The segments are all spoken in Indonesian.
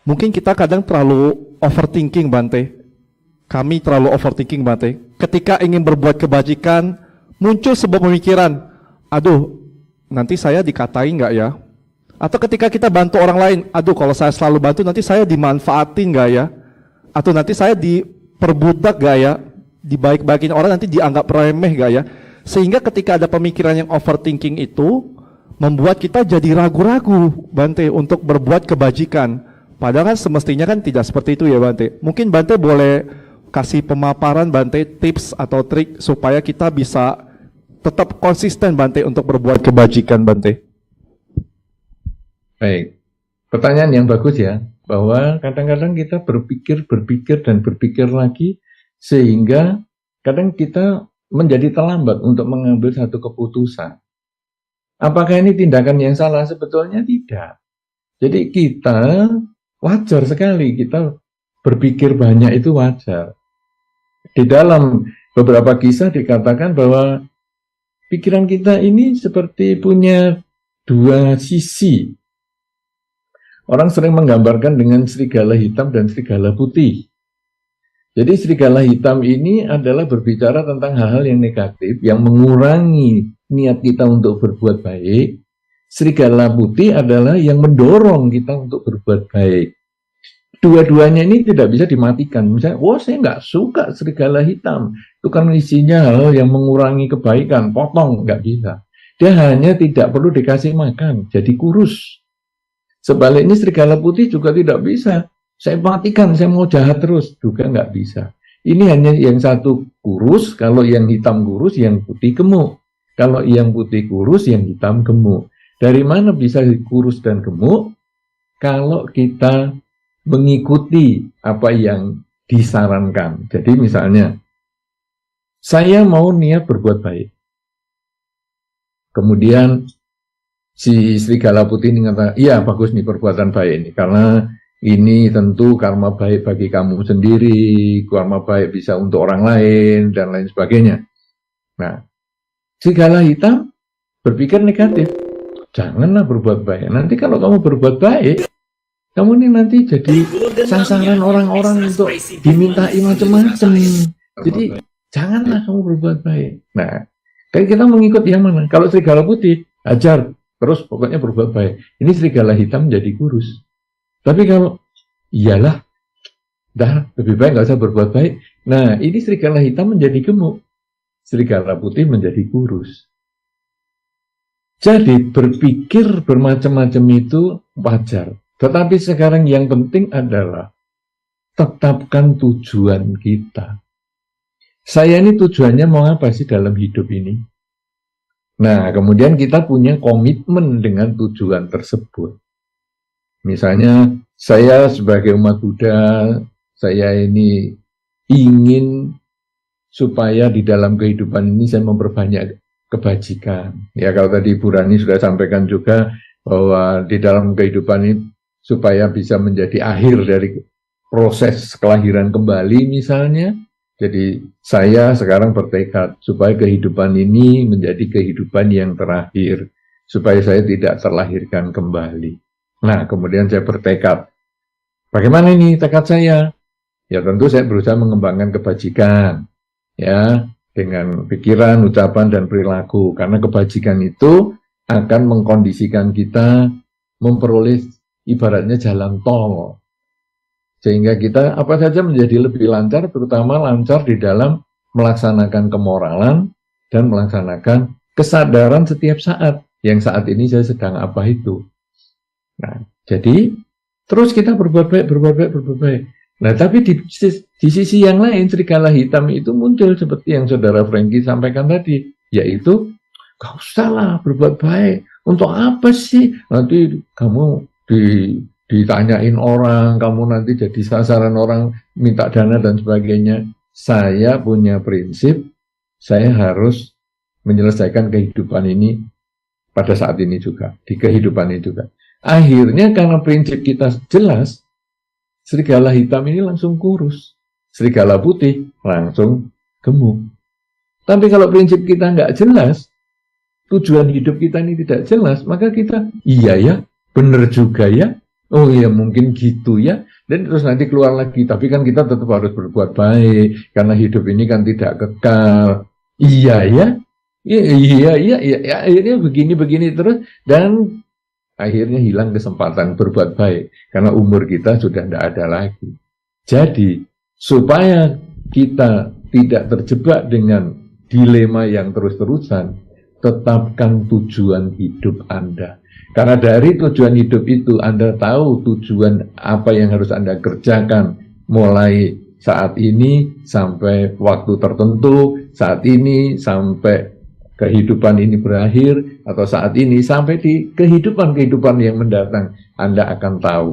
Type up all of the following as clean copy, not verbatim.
Mungkin kita kadang terlalu overthinking, Bante. Kami terlalu overthinking, Bante. Ketika ingin berbuat kebajikan, muncul sebuah pemikiran, aduh, nanti saya dikatain nggak ya? Atau ketika kita bantu orang lain, aduh kalau saya selalu bantu nanti saya dimanfaatin nggak ya? Atau nanti saya diperbudak nggak ya? Dibaik-baikin orang nanti dianggap remeh nggak ya? Sehingga ketika ada pemikiran yang overthinking itu, membuat kita jadi ragu-ragu, Bante, untuk berbuat kebajikan. Padahal kan semestinya kan tidak seperti itu ya, Bante. Mungkin Bante boleh kasih pemaparan, Bante, tips atau trik supaya kita bisa tetap konsisten, Bante, untuk berbuat kebajikan, Bante. Baik, pertanyaan yang bagus ya, bahwa kadang-kadang kita berpikir lagi, sehingga kadang kita menjadi terlambat untuk mengambil satu keputusan. Apakah ini tindakan yang salah? Sebetulnya tidak. Jadi kita wajar sekali, kita berpikir banyak itu wajar. Di dalam beberapa kisah dikatakan bahwa pikiran kita ini seperti punya dua sisi. Orang sering menggambarkan dengan serigala hitam dan serigala putih. Jadi serigala hitam ini adalah berbicara tentang hal-hal yang negatif, yang mengurangi niat kita untuk berbuat baik. Serigala putih adalah yang mendorong kita untuk berbuat baik. Dua-duanya ini tidak bisa dimatikan. Misalnya, saya nggak suka serigala hitam. Itu kan isinya hal yang mengurangi kebaikan, potong, nggak bisa. Dia hanya tidak perlu dikasih makan, jadi kurus. Sebaliknya serigala putih juga tidak bisa. Saya matikan, saya mau jahat terus, juga nggak bisa. Ini hanya yang satu kurus, kalau yang hitam kurus, yang putih gemuk. Kalau yang putih kurus, yang hitam gemuk. Dari mana bisa kurus dan gemuk? Kalau kita mengikuti apa yang disarankan. Jadi misalnya, saya mau niat berbuat baik. Kemudian si serigala putih ini kata, iya bagus nih perbuatan baik ini, karena ini tentu karma baik bagi kamu sendiri, karma baik bisa untuk orang lain, dan lain sebagainya. Nah, serigala hitam berpikir negatif. Janganlah berbuat baik. Nanti kalau kamu berbuat baik, kamu ini nanti jadi sasaran orang-orang untuk dimintai macam-macam. Jadi, janganlah kamu berbuat baik. Nah, kayak kita mengikut yang mana? Kalau serigala putih, ajar. Terus pokoknya berbuat baik. Ini serigala hitam jadi kurus. Tapi kalau, iyalah, dah lebih baik nggak usah berbuat baik. Nah, ini serigala hitam menjadi gemuk. Serigala putih menjadi kurus. Jadi berpikir bermacam-macam itu wajar. Tetapi sekarang yang penting adalah tetapkan tujuan kita. Saya ini tujuannya mau apa sih dalam hidup ini? Nah, kemudian kita punya komitmen dengan tujuan tersebut. Misalnya, saya sebagai umat Buddha, saya ini ingin supaya di dalam kehidupan ini saya memperbanyak kebajikan. Ya, kalau tadi Bu Rani sudah sampaikan juga bahwa di dalam kehidupan ini supaya bisa menjadi akhir dari proses kelahiran kembali misalnya. Jadi saya sekarang bertekad supaya kehidupan ini menjadi kehidupan yang terakhir, supaya saya tidak terlahirkan kembali. Nah, kemudian saya bertekad, bagaimana ini tekad saya? Ya tentu saya berusaha mengembangkan kebajikan, ya, dengan pikiran, ucapan, dan perilaku. Karena kebajikan itu akan mengkondisikan kita memperoleh ibaratnya jalan tol. Sehingga kita apa saja menjadi lebih lancar, terutama lancar di dalam melaksanakan kemoralan dan melaksanakan kesadaran setiap saat. Yang saat ini saya sedang apa itu. Nah, jadi terus kita berbuat baik. Nah, tapi di sisi yang lain, serigala hitam itu muncul seperti yang Saudara Frankie sampaikan tadi, yaitu, gak usah lah berbuat baik. Untuk apa sih? Nanti kamu ditanyain orang, kamu nanti jadi sasaran orang, minta dana dan sebagainya. Saya punya prinsip, saya harus menyelesaikan kehidupan ini pada saat ini juga, di kehidupan ini juga. Akhirnya karena prinsip kita jelas, serigala hitam ini langsung kurus, serigala putih langsung gemuk. Tapi kalau prinsip kita nggak jelas, tujuan hidup kita ini tidak jelas, maka kita, iya ya, benar juga ya, Oh iya mungkin gitu ya. Dan terus nanti keluar lagi. Tapi kan kita tetap harus berbuat baik. Karena hidup ini kan tidak kekal. Iya ya. Iya. Akhirnya begini terus. Dan akhirnya hilang kesempatan berbuat baik. Karena umur kita sudah tidak ada lagi. Jadi supaya kita tidak terjebak dengan dilema yang terus-terusan, tetapkan tujuan hidup Anda. Karena dari tujuan hidup itu Anda tahu tujuan apa yang harus Anda kerjakan mulai saat ini sampai waktu tertentu, saat ini sampai kehidupan ini berakhir, atau saat ini sampai di kehidupan yang mendatang. Anda akan tahu.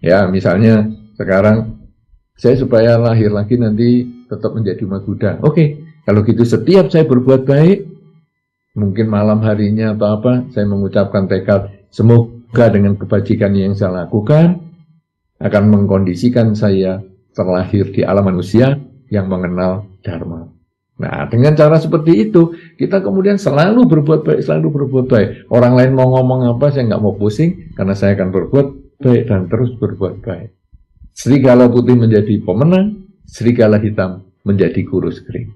Ya, misalnya sekarang saya supaya lahir lagi nanti tetap menjadi umat Buddha. Oke, kalau gitu setiap saya berbuat baik, mungkin malam harinya atau apa, saya mengucapkan tekad, semoga dengan kebajikan yang saya lakukan, akan mengkondisikan saya terlahir di alam manusia yang mengenal Dharma. Nah, dengan cara seperti itu, kita kemudian selalu berbuat baik. Orang lain mau ngomong apa, saya nggak mau pusing, karena saya akan berbuat baik dan terus berbuat baik. Serigala putih menjadi pemenang, serigala hitam menjadi kurus kering.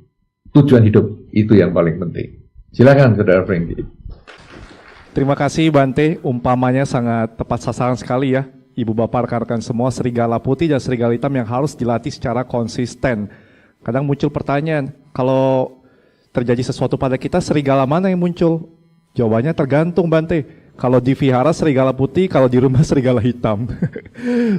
Tujuan hidup itu yang paling penting. Silakan, Saudara Franky. Terima kasih Bante, umpamanya sangat tepat sasaran sekali ya. Ibu Bapak rekan-rekan semua, serigala putih dan serigala hitam yang harus dilatih secara konsisten. Kadang muncul pertanyaan, kalau terjadi sesuatu pada kita, serigala mana yang muncul? Jawabannya tergantung Bante. Kalau di vihara serigala putih, kalau di rumah serigala hitam.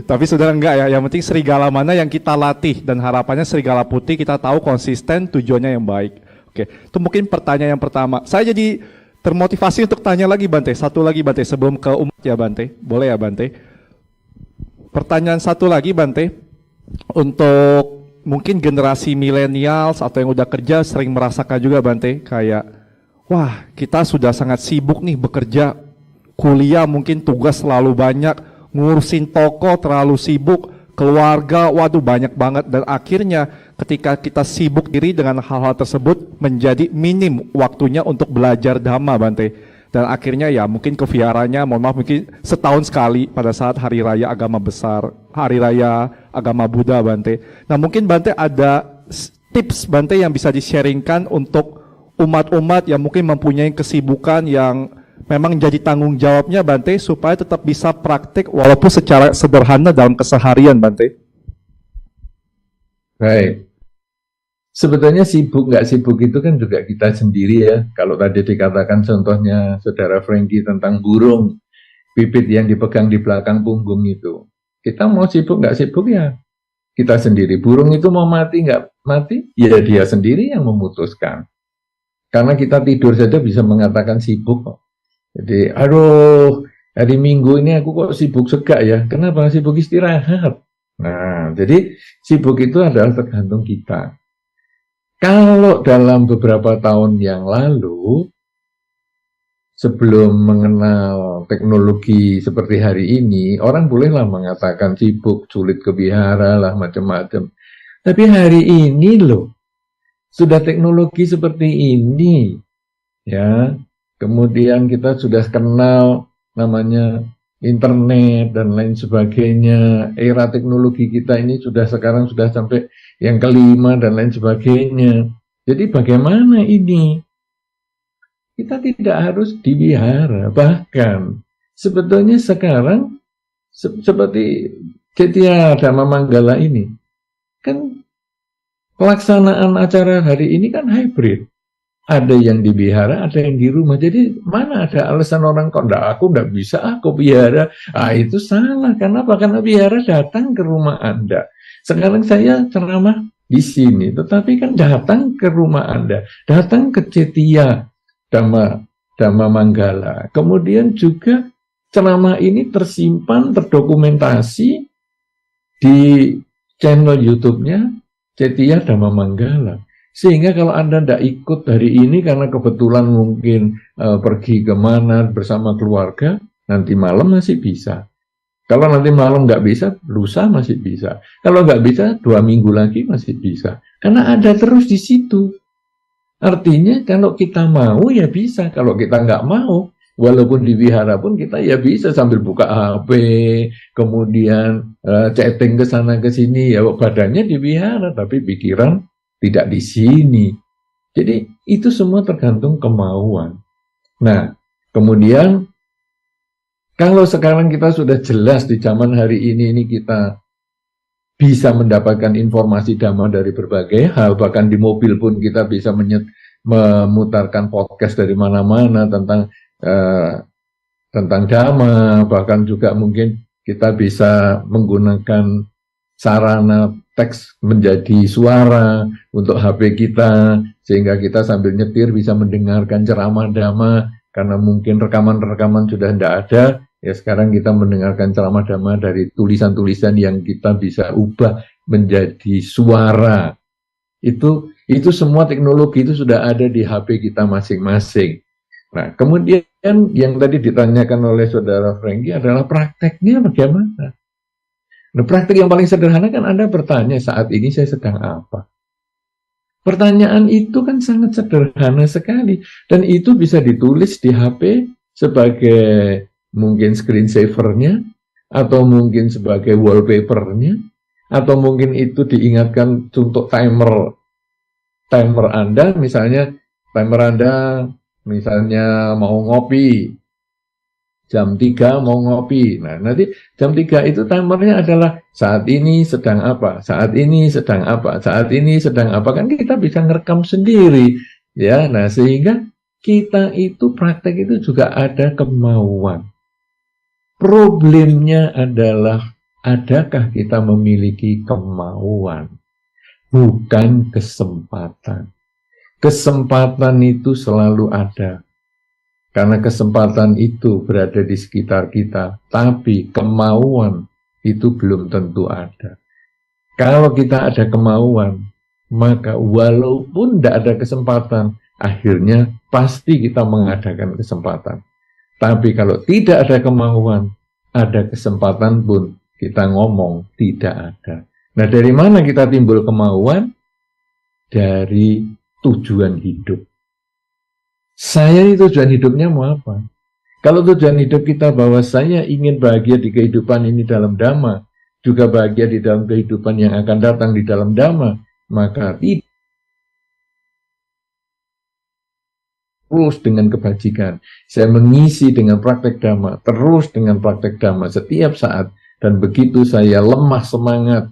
Tapi saudara enggak ya, yang penting serigala mana yang kita latih. Dan harapannya serigala putih kita tahu konsisten, tujuannya yang baik. Oke, itu mungkin pertanyaan yang pertama. Saya jadi termotivasi untuk tanya lagi Bante, satu lagi Bante, sebelum ke umat ya Bante. Boleh ya Bante? Pertanyaan satu lagi Bante, untuk mungkin generasi milenial atau yang udah kerja sering merasakan juga Bante, kayak wah kita sudah sangat sibuk nih bekerja, kuliah mungkin tugas selalu banyak, ngurusin toko terlalu sibuk, keluarga waduh banyak banget, dan akhirnya ketika kita sibuk diri dengan hal-hal tersebut menjadi minim waktunya untuk belajar Dhamma Bante. Dan akhirnya ya mungkin ke viharanya, mohon maaf mungkin setahun sekali pada saat hari raya agama besar, hari raya agama Buddha Bante. Nah mungkin Bante ada tips Bante yang bisa di-sharingkan untuk umat-umat yang mungkin mempunyai kesibukan yang memang jadi tanggung jawabnya Bante, supaya tetap bisa praktik walaupun secara sederhana dalam keseharian Bante. Baik. Sebetulnya sibuk nggak sibuk itu kan juga kita sendiri ya. Kalau tadi dikatakan contohnya Saudara Franky tentang burung, bibit yang dipegang di belakang punggung itu. Kita mau sibuk nggak sibuk ya kita sendiri. Burung itu mau mati nggak mati, ya dia sendiri yang memutuskan. Karena kita tidur saja bisa mengatakan sibuk kok. Jadi, aduh, hari Minggu ini aku kok sibuk segak ya. Kenapa? Sibuk istirahat. Nah, jadi sibuk itu adalah tergantung kita. Kalau dalam beberapa tahun yang lalu, sebelum mengenal teknologi seperti hari ini, orang bolehlah mengatakan sibuk, sulit ke vihara lah, macam-macam. Tapi hari ini loh, sudah teknologi seperti ini, ya. Kemudian kita sudah kenal namanya internet dan lain sebagainya. Era teknologi kita ini sekarang sudah sampai yang kelima dan lain sebagainya. Jadi bagaimana ini? Kita tidak harus divihara. Bahkan sebetulnya sekarang seperti Cetya Dhamma Manggala ini, kan pelaksanaan acara hari ini kan hybrid. Ada yang di vihara, ada yang di rumah. Jadi mana ada alasan orang kok aku enggak bisa aku vihara. Itu salah. Kenapa? Karena vihara datang ke rumah Anda. Sekarang saya ceramah di sini, tetapi kan datang ke rumah Anda, datang ke Cetya Dhamma Manggala. Kemudian juga ceramah ini tersimpan, terdokumentasi di channel YouTube-nya Cetya Dhamma Manggala. Sehingga kalau Anda tidak ikut hari ini karena kebetulan mungkin pergi kemana bersama keluarga, nanti malam masih bisa. Kalau nanti malam nggak bisa, lusa masih bisa. Kalau nggak bisa, 2 minggu lagi masih bisa. Karena ada terus di situ. Artinya kalau kita mau ya bisa, kalau kita nggak mau Walaupun di wihara pun kita ya bisa sambil buka HP, kemudian chatting ke sana ke sini, ya badannya di wihara tapi pikiran tidak di sini. Jadi itu semua tergantung kemauan. Nah, kemudian kalau sekarang kita sudah jelas di zaman hari ini kita bisa mendapatkan informasi Dhamma dari berbagai hal, bahkan di mobil pun kita bisa memutarkan podcast dari mana-mana tentang Dhamma, bahkan juga mungkin kita bisa menggunakan sarana teks menjadi suara untuk HP kita, sehingga kita sambil nyetir bisa mendengarkan ceramah Dhamma, karena mungkin rekaman-rekaman sudah tidak ada, ya sekarang kita mendengarkan ceramah Dhamma dari tulisan-tulisan yang kita bisa ubah menjadi suara. Itu semua teknologi itu sudah ada di HP kita masing-masing. Nah, kemudian yang tadi ditanyakan oleh saudara Franky adalah prakteknya bagaimana? Nah, praktek yang paling sederhana kan Anda bertanya, saat ini saya sedang apa? Pertanyaan itu kan sangat sederhana sekali, dan itu bisa ditulis di HP sebagai mungkin screensaver-nya, atau mungkin sebagai wallpaper-nya, atau mungkin itu diingatkan untuk timer Anda, misalnya mau ngopi, jam 3 mau ngopi. Nah, nanti jam 3 itu timernya adalah saat ini sedang apa, saat ini sedang apa, saat ini sedang apa. Kan kita bisa ngerekam sendiri. Ya, nah sehingga kita itu praktek itu juga ada kemauan. Problemnya adalah adakah kita memiliki kemauan, bukan kesempatan. Kesempatan itu selalu ada. Karena kesempatan itu berada di sekitar kita, tapi kemauan itu belum tentu ada. Kalau kita ada kemauan, maka walaupun tidak ada kesempatan, akhirnya pasti kita mengadakan kesempatan. Tapi kalau tidak ada kemauan, ada kesempatan pun kita ngomong tidak ada. Nah, dari mana kita timbul kemauan? Dari tujuan hidup. Saya ini tujuan hidupnya mau apa? Kalau tujuan hidup kita bahwa saya ingin bahagia di kehidupan ini dalam Dhamma, juga bahagia di dalam kehidupan yang akan datang di dalam Dhamma, maka terus dengan kebajikan. Saya mengisi dengan praktek Dhamma, terus dengan praktek Dhamma setiap saat. Dan begitu saya lemah semangat,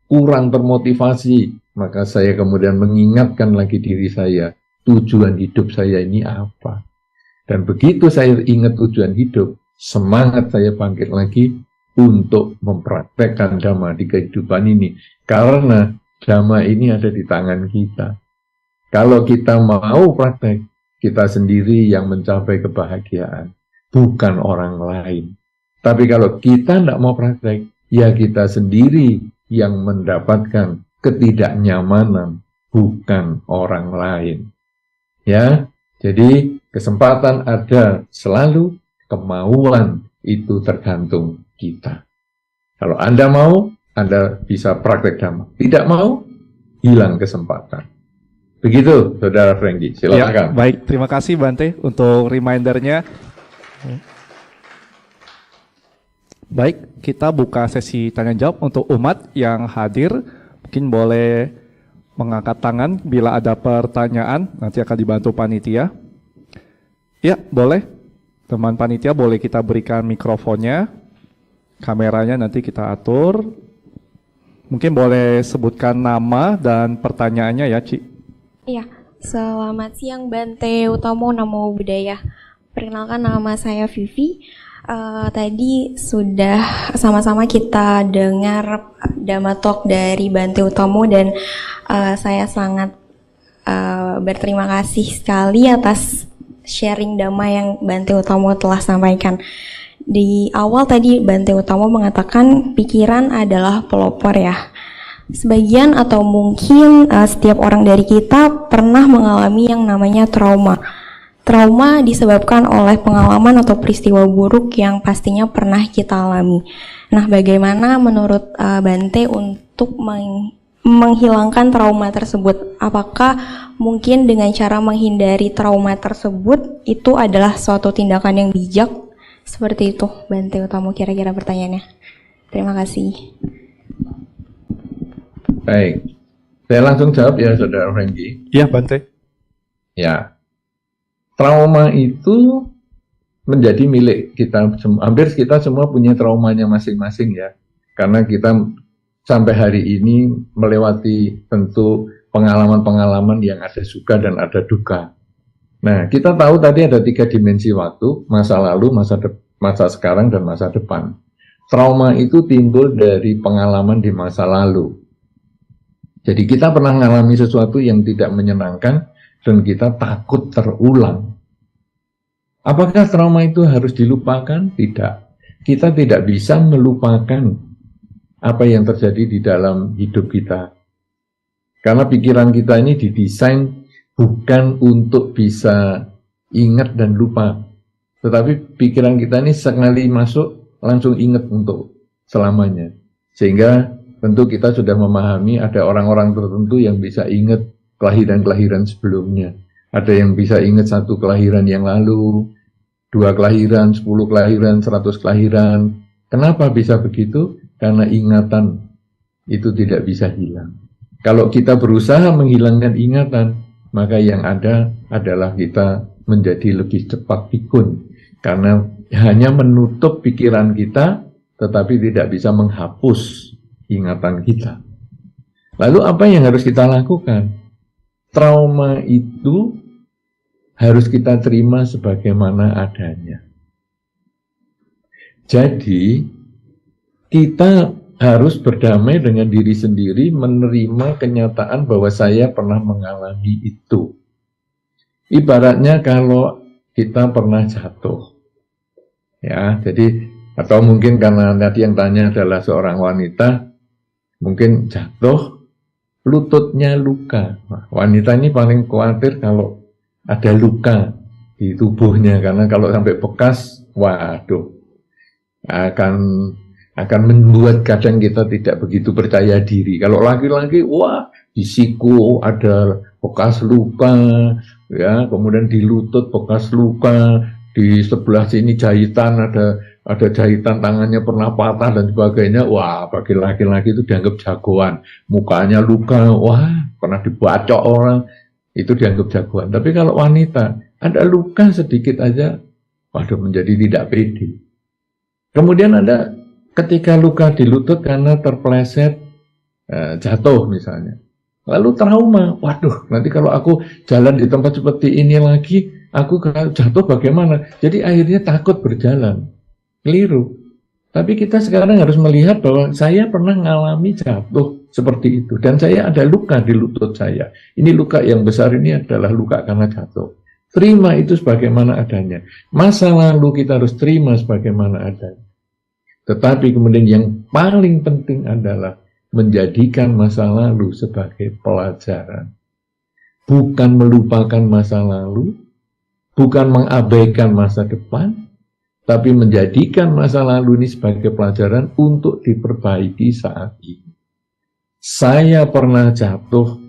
kurang termotivasi, maka saya kemudian mengingatkan lagi diri saya, tujuan hidup saya ini apa? Dan begitu saya ingat tujuan hidup, semangat saya bangkit lagi untuk mempraktekkan Dhamma di kehidupan ini. Karena Dhamma ini ada di tangan kita. Kalau kita mau praktek, kita sendiri yang mencapai kebahagiaan, bukan orang lain. Tapi kalau kita tidak mau praktek, ya kita sendiri yang mendapatkan ketidaknyamanan, bukan orang lain. Ya, jadi kesempatan ada selalu, kemauan itu tergantung kita. Kalau Anda mau, Anda bisa praktek Dhamma. Tidak mau, hilang kesempatan. Begitu, Saudara Franky. Silakan. Ya, baik, terima kasih Bante untuk remindernya. Baik, kita buka sesi tanya jawab untuk umat yang hadir. Mungkin boleh mengangkat tangan bila ada pertanyaan, nanti akan dibantu panitia. Ya, boleh. Teman panitia boleh kita berikan mikrofonnya, kameranya nanti kita atur. Mungkin boleh sebutkan nama dan pertanyaannya ya, Ci. Iya, selamat siang Bante Utomo, Namo Buddhaya. Perkenalkan, nama saya Vivi. Tadi sudah sama-sama kita dengar Dhamma Talk dari Bante Utomo dan saya sangat berterima kasih sekali atas sharing Dhamma yang Bante Utomo telah sampaikan. Di awal tadi Bante Utomo mengatakan pikiran adalah pelopor ya. Sebagian atau mungkin setiap orang dari kita pernah mengalami yang namanya trauma. Trauma disebabkan oleh pengalaman atau peristiwa buruk yang pastinya pernah kita alami. Nah, bagaimana menurut Bante untuk menghilangkan trauma tersebut? Apakah mungkin dengan cara menghindari trauma tersebut itu adalah suatu tindakan yang bijak? Seperti itu, Bante Utomo, kira-kira pertanyaannya. Terima kasih. Baik, saya langsung jawab ya, Saudara Franky. Iya, Bante. Ya, trauma itu menjadi milik kita. Hampir kita semua punya traumanya masing-masing ya. Karena kita sampai hari ini melewati tentu pengalaman-pengalaman yang ada suka dan ada duka. Nah, kita tahu tadi ada 3 dimensi waktu, masa lalu, masa sekarang, dan masa depan. Trauma itu timbul dari pengalaman di masa lalu. Jadi kita pernah mengalami sesuatu yang tidak menyenangkan dan kita takut terulang. Apakah trauma itu harus dilupakan? Tidak. Kita tidak bisa melupakan apa yang terjadi di dalam hidup kita. Karena pikiran kita ini didesain bukan untuk bisa ingat dan lupa. Tetapi pikiran kita ini sekali masuk langsung ingat untuk selamanya. Sehingga tentu kita sudah memahami ada orang-orang tertentu yang bisa ingat kelahiran-kelahiran sebelumnya. Ada yang bisa ingat 1 kelahiran yang lalu, 2 kelahiran, 10 kelahiran, 100 kelahiran. Kenapa bisa begitu? Karena ingatan itu tidak bisa hilang. Kalau kita berusaha menghilangkan ingatan, maka yang ada adalah kita menjadi lebih cepat pikun. Karena hanya menutup pikiran kita, tetapi tidak bisa menghapus ingatan kita. Lalu apa yang harus kita lakukan? Trauma itu harus kita terima sebagaimana adanya. Jadi, kita harus berdamai dengan diri sendiri, menerima kenyataan bahwa saya pernah mengalami itu. Ibaratnya kalau kita pernah jatuh. Ya, jadi, atau mungkin karena tadi yang tanya adalah seorang wanita, mungkin jatuh, lututnya luka. Nah, wanita ini paling khawatir kalau ada luka di tubuhnya, karena kalau sampai bekas, waduh, akan membuat kadang kita tidak begitu percaya diri. Kalau laki-laki, wah, di siku ada bekas luka, ya, kemudian di lutut bekas luka, di sebelah sini jahitan, ada jahitan tangannya pernah patah dan sebagainya. Wah, bagi laki-laki itu dianggap jagoan. Mukanya luka, wah, pernah dibacok orang, itu dianggap jagoan. Tapi kalau wanita, ada luka sedikit aja, waduh, menjadi tidak pede. Kemudian ada ketika luka di lutut karena terpleset, jatuh misalnya. Lalu trauma, waduh, nanti kalau aku jalan di tempat seperti ini lagi, aku jatuh bagaimana? Jadi akhirnya takut berjalan. Keliru. Tapi kita sekarang harus melihat bahwa saya pernah mengalami jatuh seperti itu. Dan saya ada luka di lutut saya. Ini luka yang besar ini adalah luka karena jatuh. Terima itu sebagaimana adanya. Masa lalu kita harus terima sebagaimana adanya. Tetapi kemudian yang paling penting adalah menjadikan masa lalu sebagai pelajaran. Bukan melupakan masa lalu, bukan mengabaikan masa depan, tapi menjadikan masa lalu ini sebagai pelajaran untuk diperbaiki saat ini. Saya pernah jatuh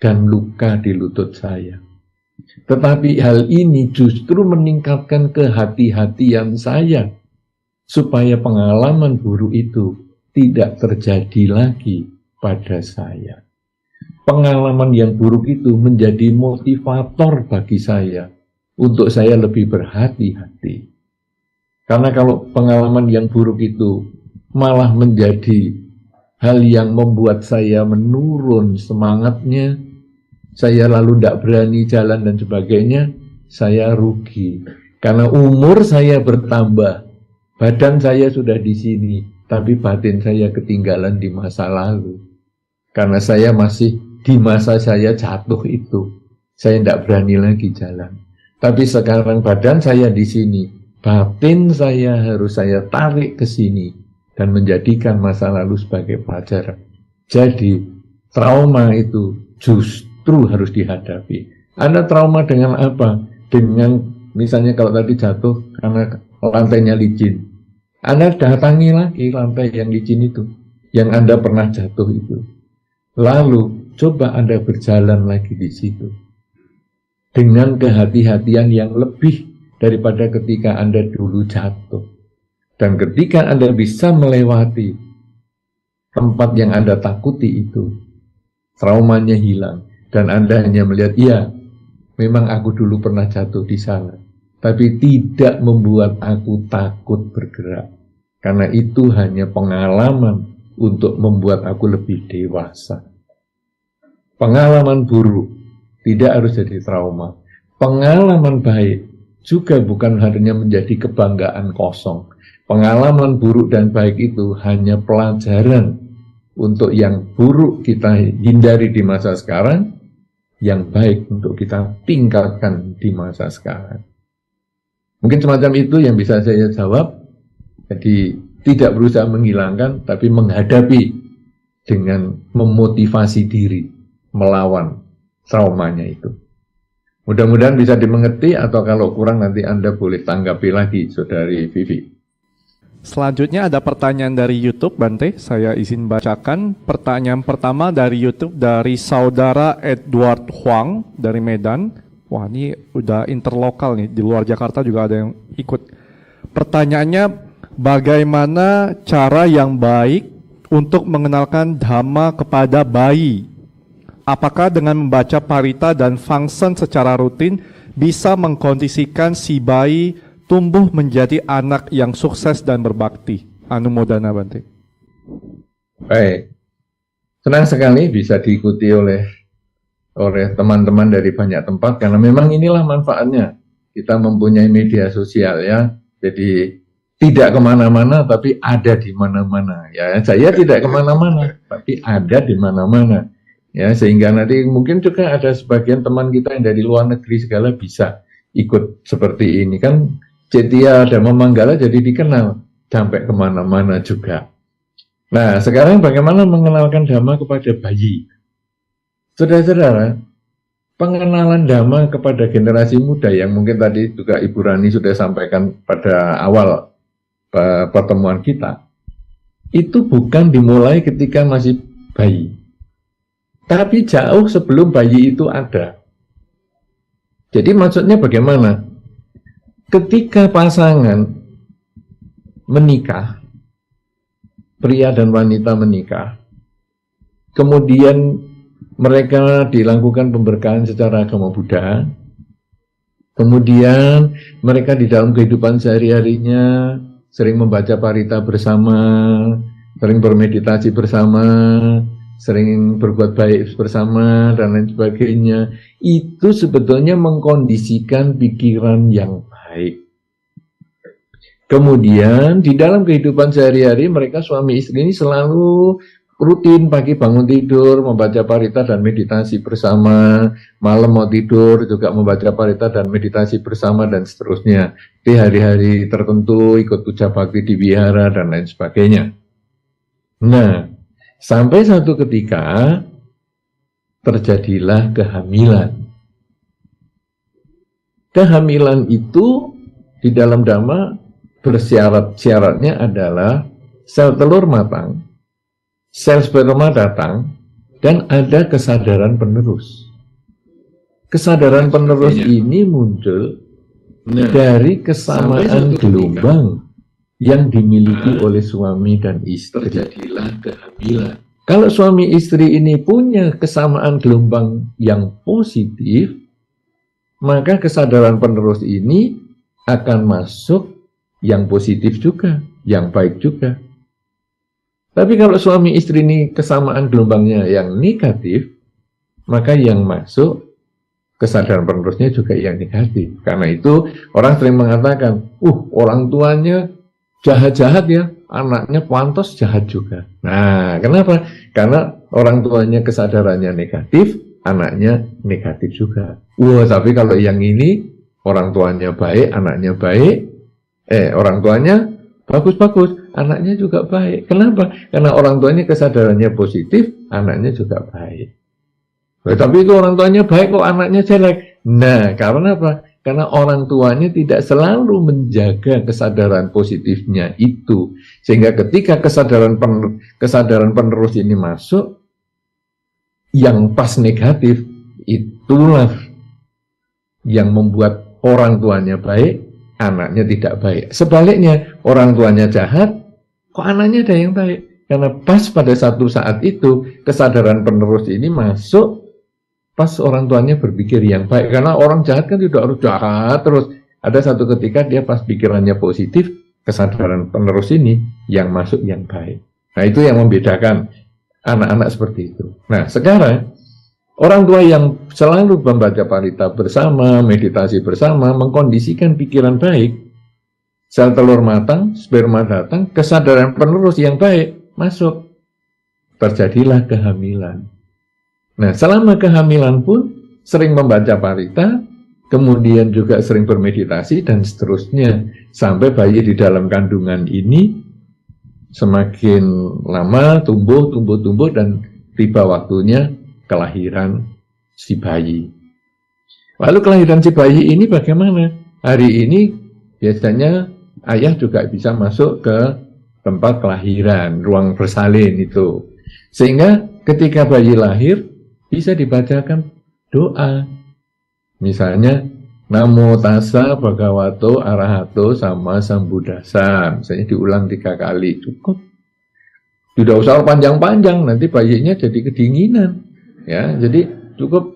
dan luka di lutut saya. Tetapi hal ini justru meningkatkan kehati-hatian saya supaya pengalaman buruk itu tidak terjadi lagi pada saya. Pengalaman yang buruk itu menjadi motivator bagi saya untuk saya lebih berhati-hati. Karena kalau pengalaman yang buruk itu malah menjadi hal yang membuat saya menurun semangatnya, saya lalu tidak berani jalan dan sebagainya, saya rugi. Karena umur saya bertambah, badan saya sudah di sini, tapi batin saya ketinggalan di masa lalu. Karena saya masih di masa saya jatuh itu, saya tidak berani lagi jalan. Tapi sekarang badan saya di sini, batin saya harus saya tarik ke sini dan menjadikan masa lalu sebagai pelajaran. Jadi trauma itu justru harus dihadapi. Anda trauma dengan apa? Dengan misalnya kalau tadi jatuh karena lantainya licin. Anda datangi lagi lantai yang licin itu, yang Anda pernah jatuh itu. Lalu coba Anda berjalan lagi di situ dengan kehati-hatian yang lebih daripada ketika Anda dulu jatuh. Dan ketika Anda bisa melewati tempat yang Anda takuti itu, traumanya hilang, dan Anda hanya melihat, iya, memang aku dulu pernah jatuh di sana, tapi tidak membuat aku takut bergerak. Karena itu hanya pengalaman untuk membuat aku lebih dewasa. Pengalaman buruk tidak harus jadi trauma. Pengalaman baik juga bukan hanya menjadi kebanggaan kosong. Pengalaman buruk dan baik itu hanya pelajaran untuk yang buruk kita hindari di masa sekarang, yang baik untuk kita tingkatkan di masa sekarang. Mungkin semacam itu yang bisa saya jawab. Jadi tidak berusaha menghilangkan, tapi menghadapi dengan memotivasi diri melawan traumanya itu. Mudah-mudahan bisa dimengerti, atau kalau kurang nanti Anda boleh tanggapi lagi, Saudari Vivi. Selanjutnya ada pertanyaan dari YouTube, Bante. Saya izin bacakan. Pertanyaan pertama dari YouTube dari Saudara Edward Huang dari Medan. Wah, ini udah interlokal nih, di luar Jakarta juga ada yang ikut. Pertanyaannya, bagaimana cara yang baik untuk mengenalkan Dhamma kepada bayi? Apakah dengan membaca parita dan fangsen secara rutin bisa mengkondisikan si bayi tumbuh menjadi anak yang sukses dan berbakti? Anumodana, Bante. Baik, senang sekali bisa diikuti oleh teman-teman dari banyak tempat, karena memang inilah manfaatnya kita mempunyai media sosial ya. Jadi tidak kemana-mana tapi ada di mana-mana ya. Saya tidak kemana-mana tapi ada di mana-mana ya, sehingga nanti mungkin juga ada sebagian teman kita yang dari luar negeri segala bisa ikut seperti ini kan. Cetia Dhamma Manggala jadi dikenal sampai kemana-mana juga. Nah, sekarang bagaimana mengenalkan Dhamma kepada bayi? Saudara-saudara, pengenalan Dhamma kepada generasi muda yang mungkin tadi juga Ibu Rani sudah sampaikan pada awal pertemuan kita, itu bukan dimulai ketika masih bayi, tapi jauh sebelum bayi itu ada. Jadi maksudnya bagaimana? Ketika pasangan menikah, pria dan wanita menikah, kemudian mereka dilakukan pemberkahan secara agama Buddha, kemudian mereka di dalam kehidupan sehari-harinya sering membaca parita bersama, sering bermeditasi bersama, sering berbuat baik bersama, dan lain sebagainya. Itu sebetulnya mengkondisikan pikiran yang baik. Kemudian di dalam kehidupan sehari-hari mereka suami istri ini selalu rutin pagi bangun tidur membaca parita dan meditasi bersama, malam mau tidur juga membaca parita dan meditasi bersama, dan seterusnya. Di hari-hari tertentu ikut puja bakti di wihara dan lain sebagainya. Nah, sampai satu ketika terjadilah kehamilan. Kehamilan itu di dalam Dhamma bersyaratnya adalah sel telur matang, sel sperma datang, dan ada kesadaran penerus. Kesadaran penerus ini muncul dari kesamaan gelombang yang dimiliki oleh suami dan istri. Terjadilah kehamilan. Kalau suami istri ini punya kesamaan gelombang yang positif, maka kesadaran penerus ini akan masuk yang positif juga, yang baik juga. Tapi kalau suami istri ini kesamaan gelombangnya yang negatif, maka yang masuk kesadaran penerusnya juga yang negatif. Karena itu orang sering mengatakan, orang tuanya jahat-jahat ya, anaknya pantas jahat juga. Nah, kenapa? Karena orang tuanya kesadarannya negatif, anaknya negatif juga. Tapi kalau yang ini, orang tuanya baik, anaknya baik, orang tuanya bagus-bagus, anaknya juga baik. Kenapa? Karena orang tuanya kesadarannya positif, anaknya juga baik. Tapi itu orang tuanya baik kok anaknya jelek. Nah, karena apa? Karena orang tuanya tidak selalu menjaga kesadaran positifnya itu. Sehingga ketika kesadaran penerus ini masuk, yang pas negatif, itulah yang membuat orang tuanya baik, anaknya tidak baik. Sebaliknya, orang tuanya jahat, kok anaknya ada yang baik? Karena pas pada satu saat itu, kesadaran penerus ini masuk pas orang tuanya berpikir yang baik. Karena orang jahat kan tidak harus jahat terus. Ada satu ketika dia pas pikirannya positif, kesadaran penerus ini yang masuk yang baik. Nah, itu yang membedakan anak-anak seperti itu. Nah, sekarang orang tua yang selalu membaca parita bersama, meditasi bersama, mengkondisikan pikiran baik, sel telur matang, sperma datang, kesadaran penerus yang baik masuk. Terjadilah kehamilan. Nah, selama kehamilan pun sering membaca parita, kemudian juga sering bermeditasi, dan seterusnya. Sampai bayi di dalam kandungan ini semakin lama tumbuh, dan tiba waktunya kelahiran si bayi. Lalu kelahiran si bayi ini bagaimana? Hari ini biasanya ayah juga bisa masuk ke tempat kelahiran, ruang bersalin itu. Sehingga ketika bayi lahir bisa dibacakan doa. Misalnya Namo tassa bhagavato arahato sama sambuddhassa. Misalnya diulang 3 kali, cukup. Tidak usah panjang-panjang, nanti bayinya jadi kedinginan. Ya, jadi cukup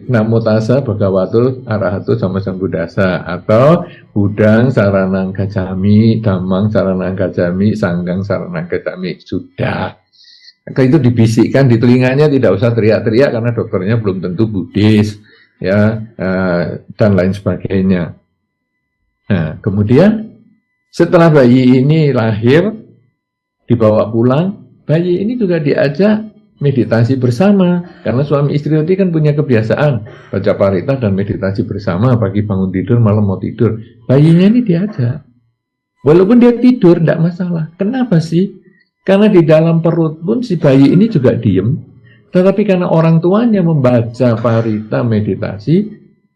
Namo tassa bhagavato arahato sama sambuddhassa, atau Budang saranang gacami, Dhammang saranang gacami, Sanggang saranang gacami. Sudah. Maka itu dibisikkan di telinganya, tidak usah teriak-teriak karena dokternya belum tentu Buddhis, ya, dan lain sebagainya. Nah, kemudian setelah bayi ini lahir, dibawa pulang, bayi ini juga diajak meditasi bersama, karena suami istri tadi kan punya kebiasaan baca parita dan meditasi bersama, pagi bangun tidur, malam mau tidur. Bayinya ini diajak, walaupun dia tidur tidak masalah. Kenapa sih? Karena di dalam perut pun si bayi ini juga diem, tetapi karena orang tuanya membaca parita meditasi,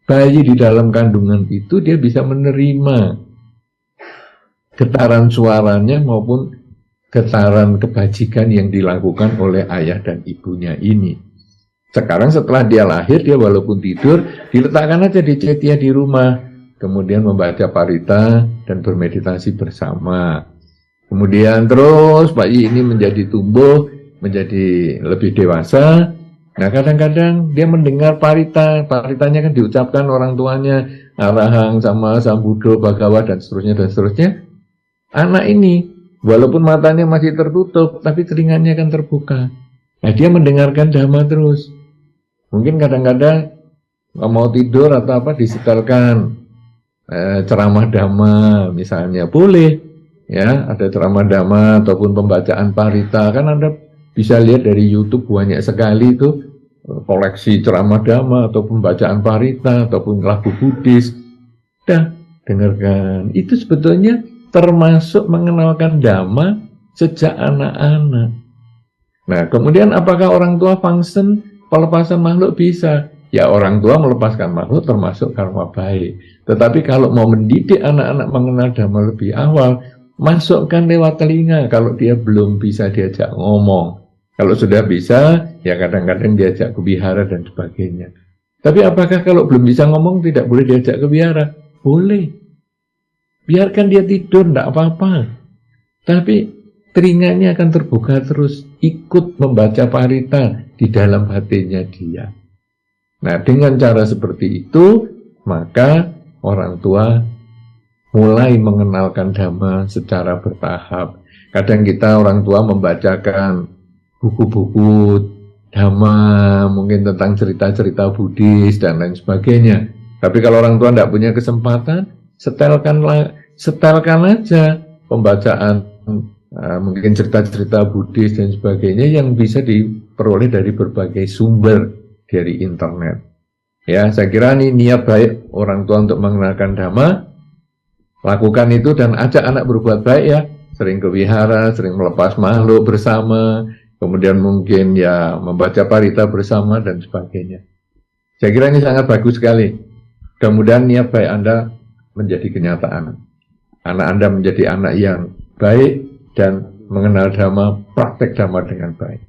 bayi di dalam kandungan itu dia bisa menerima getaran suaranya maupun getaran kebajikan yang dilakukan oleh ayah dan ibunya ini. Sekarang setelah dia lahir, dia walaupun tidur, diletakkan aja di cetia di rumah, kemudian membaca parita dan bermeditasi bersama. Kemudian terus bayi ini menjadi tumbuh, menjadi lebih dewasa. Nah, kadang-kadang dia mendengar parita, paritanya kan diucapkan orang tuanya, Arahang sama Sambuddho Bhagawa dan seterusnya. Anak ini walaupun matanya masih tertutup, tapi telinganya kan terbuka. Nah, dia mendengarkan dhamma terus. Mungkin kadang-kadang nggak mau tidur atau apa, disetelkan ceramah dhamma misalnya, boleh. Ya, ada ceramah dhamma ataupun pembacaan parita. Kan Anda bisa lihat dari YouTube banyak sekali itu koleksi ceramah dhamma atau pembacaan parita ataupun lagu Buddhis. Dah, dengarkan. Itu sebetulnya termasuk mengenalkan dhamma sejak anak-anak. Nah, kemudian apakah orang tua function pelepasan makhluk? Bisa. Ya, orang tua melepaskan makhluk termasuk karma baik. Tetapi kalau mau mendidik anak-anak mengenal dhamma lebih awal, masukkan lewat telinga kalau dia belum bisa diajak ngomong. Kalau sudah bisa, ya kadang-kadang diajak ke wihara dan sebagainya. Tapi apakah kalau belum bisa ngomong tidak boleh diajak ke wihara? Boleh. Biarkan dia tidur, tidak apa-apa. Tapi telinganya akan terbuka terus, ikut membaca parita di dalam hatinya dia. Nah, dengan cara seperti itu, maka orang tua mulai mengenalkan dhamma secara bertahap. Kadang kita orang tua membacakan buku-buku dhamma, mungkin tentang cerita-cerita Buddhis dan lain sebagainya. Tapi kalau orang tua tidak punya kesempatan, setelkan aja pembacaan mungkin cerita-cerita Buddhis dan sebagainya yang bisa diperoleh dari berbagai sumber dari internet. Ya, saya kira ini niat baik orang tua untuk mengenalkan dhamma. Lakukan itu dan ajak anak berbuat baik ya. Sering ke wihara, sering melepas makhluk bersama, kemudian mungkin ya membaca parita bersama dan sebagainya. Saya kira ini sangat bagus sekali. Kemudian niat baik Anda menjadi kenyataan. Anak Anda menjadi anak yang baik dan mengenal dhamma, praktek dhamma dengan baik.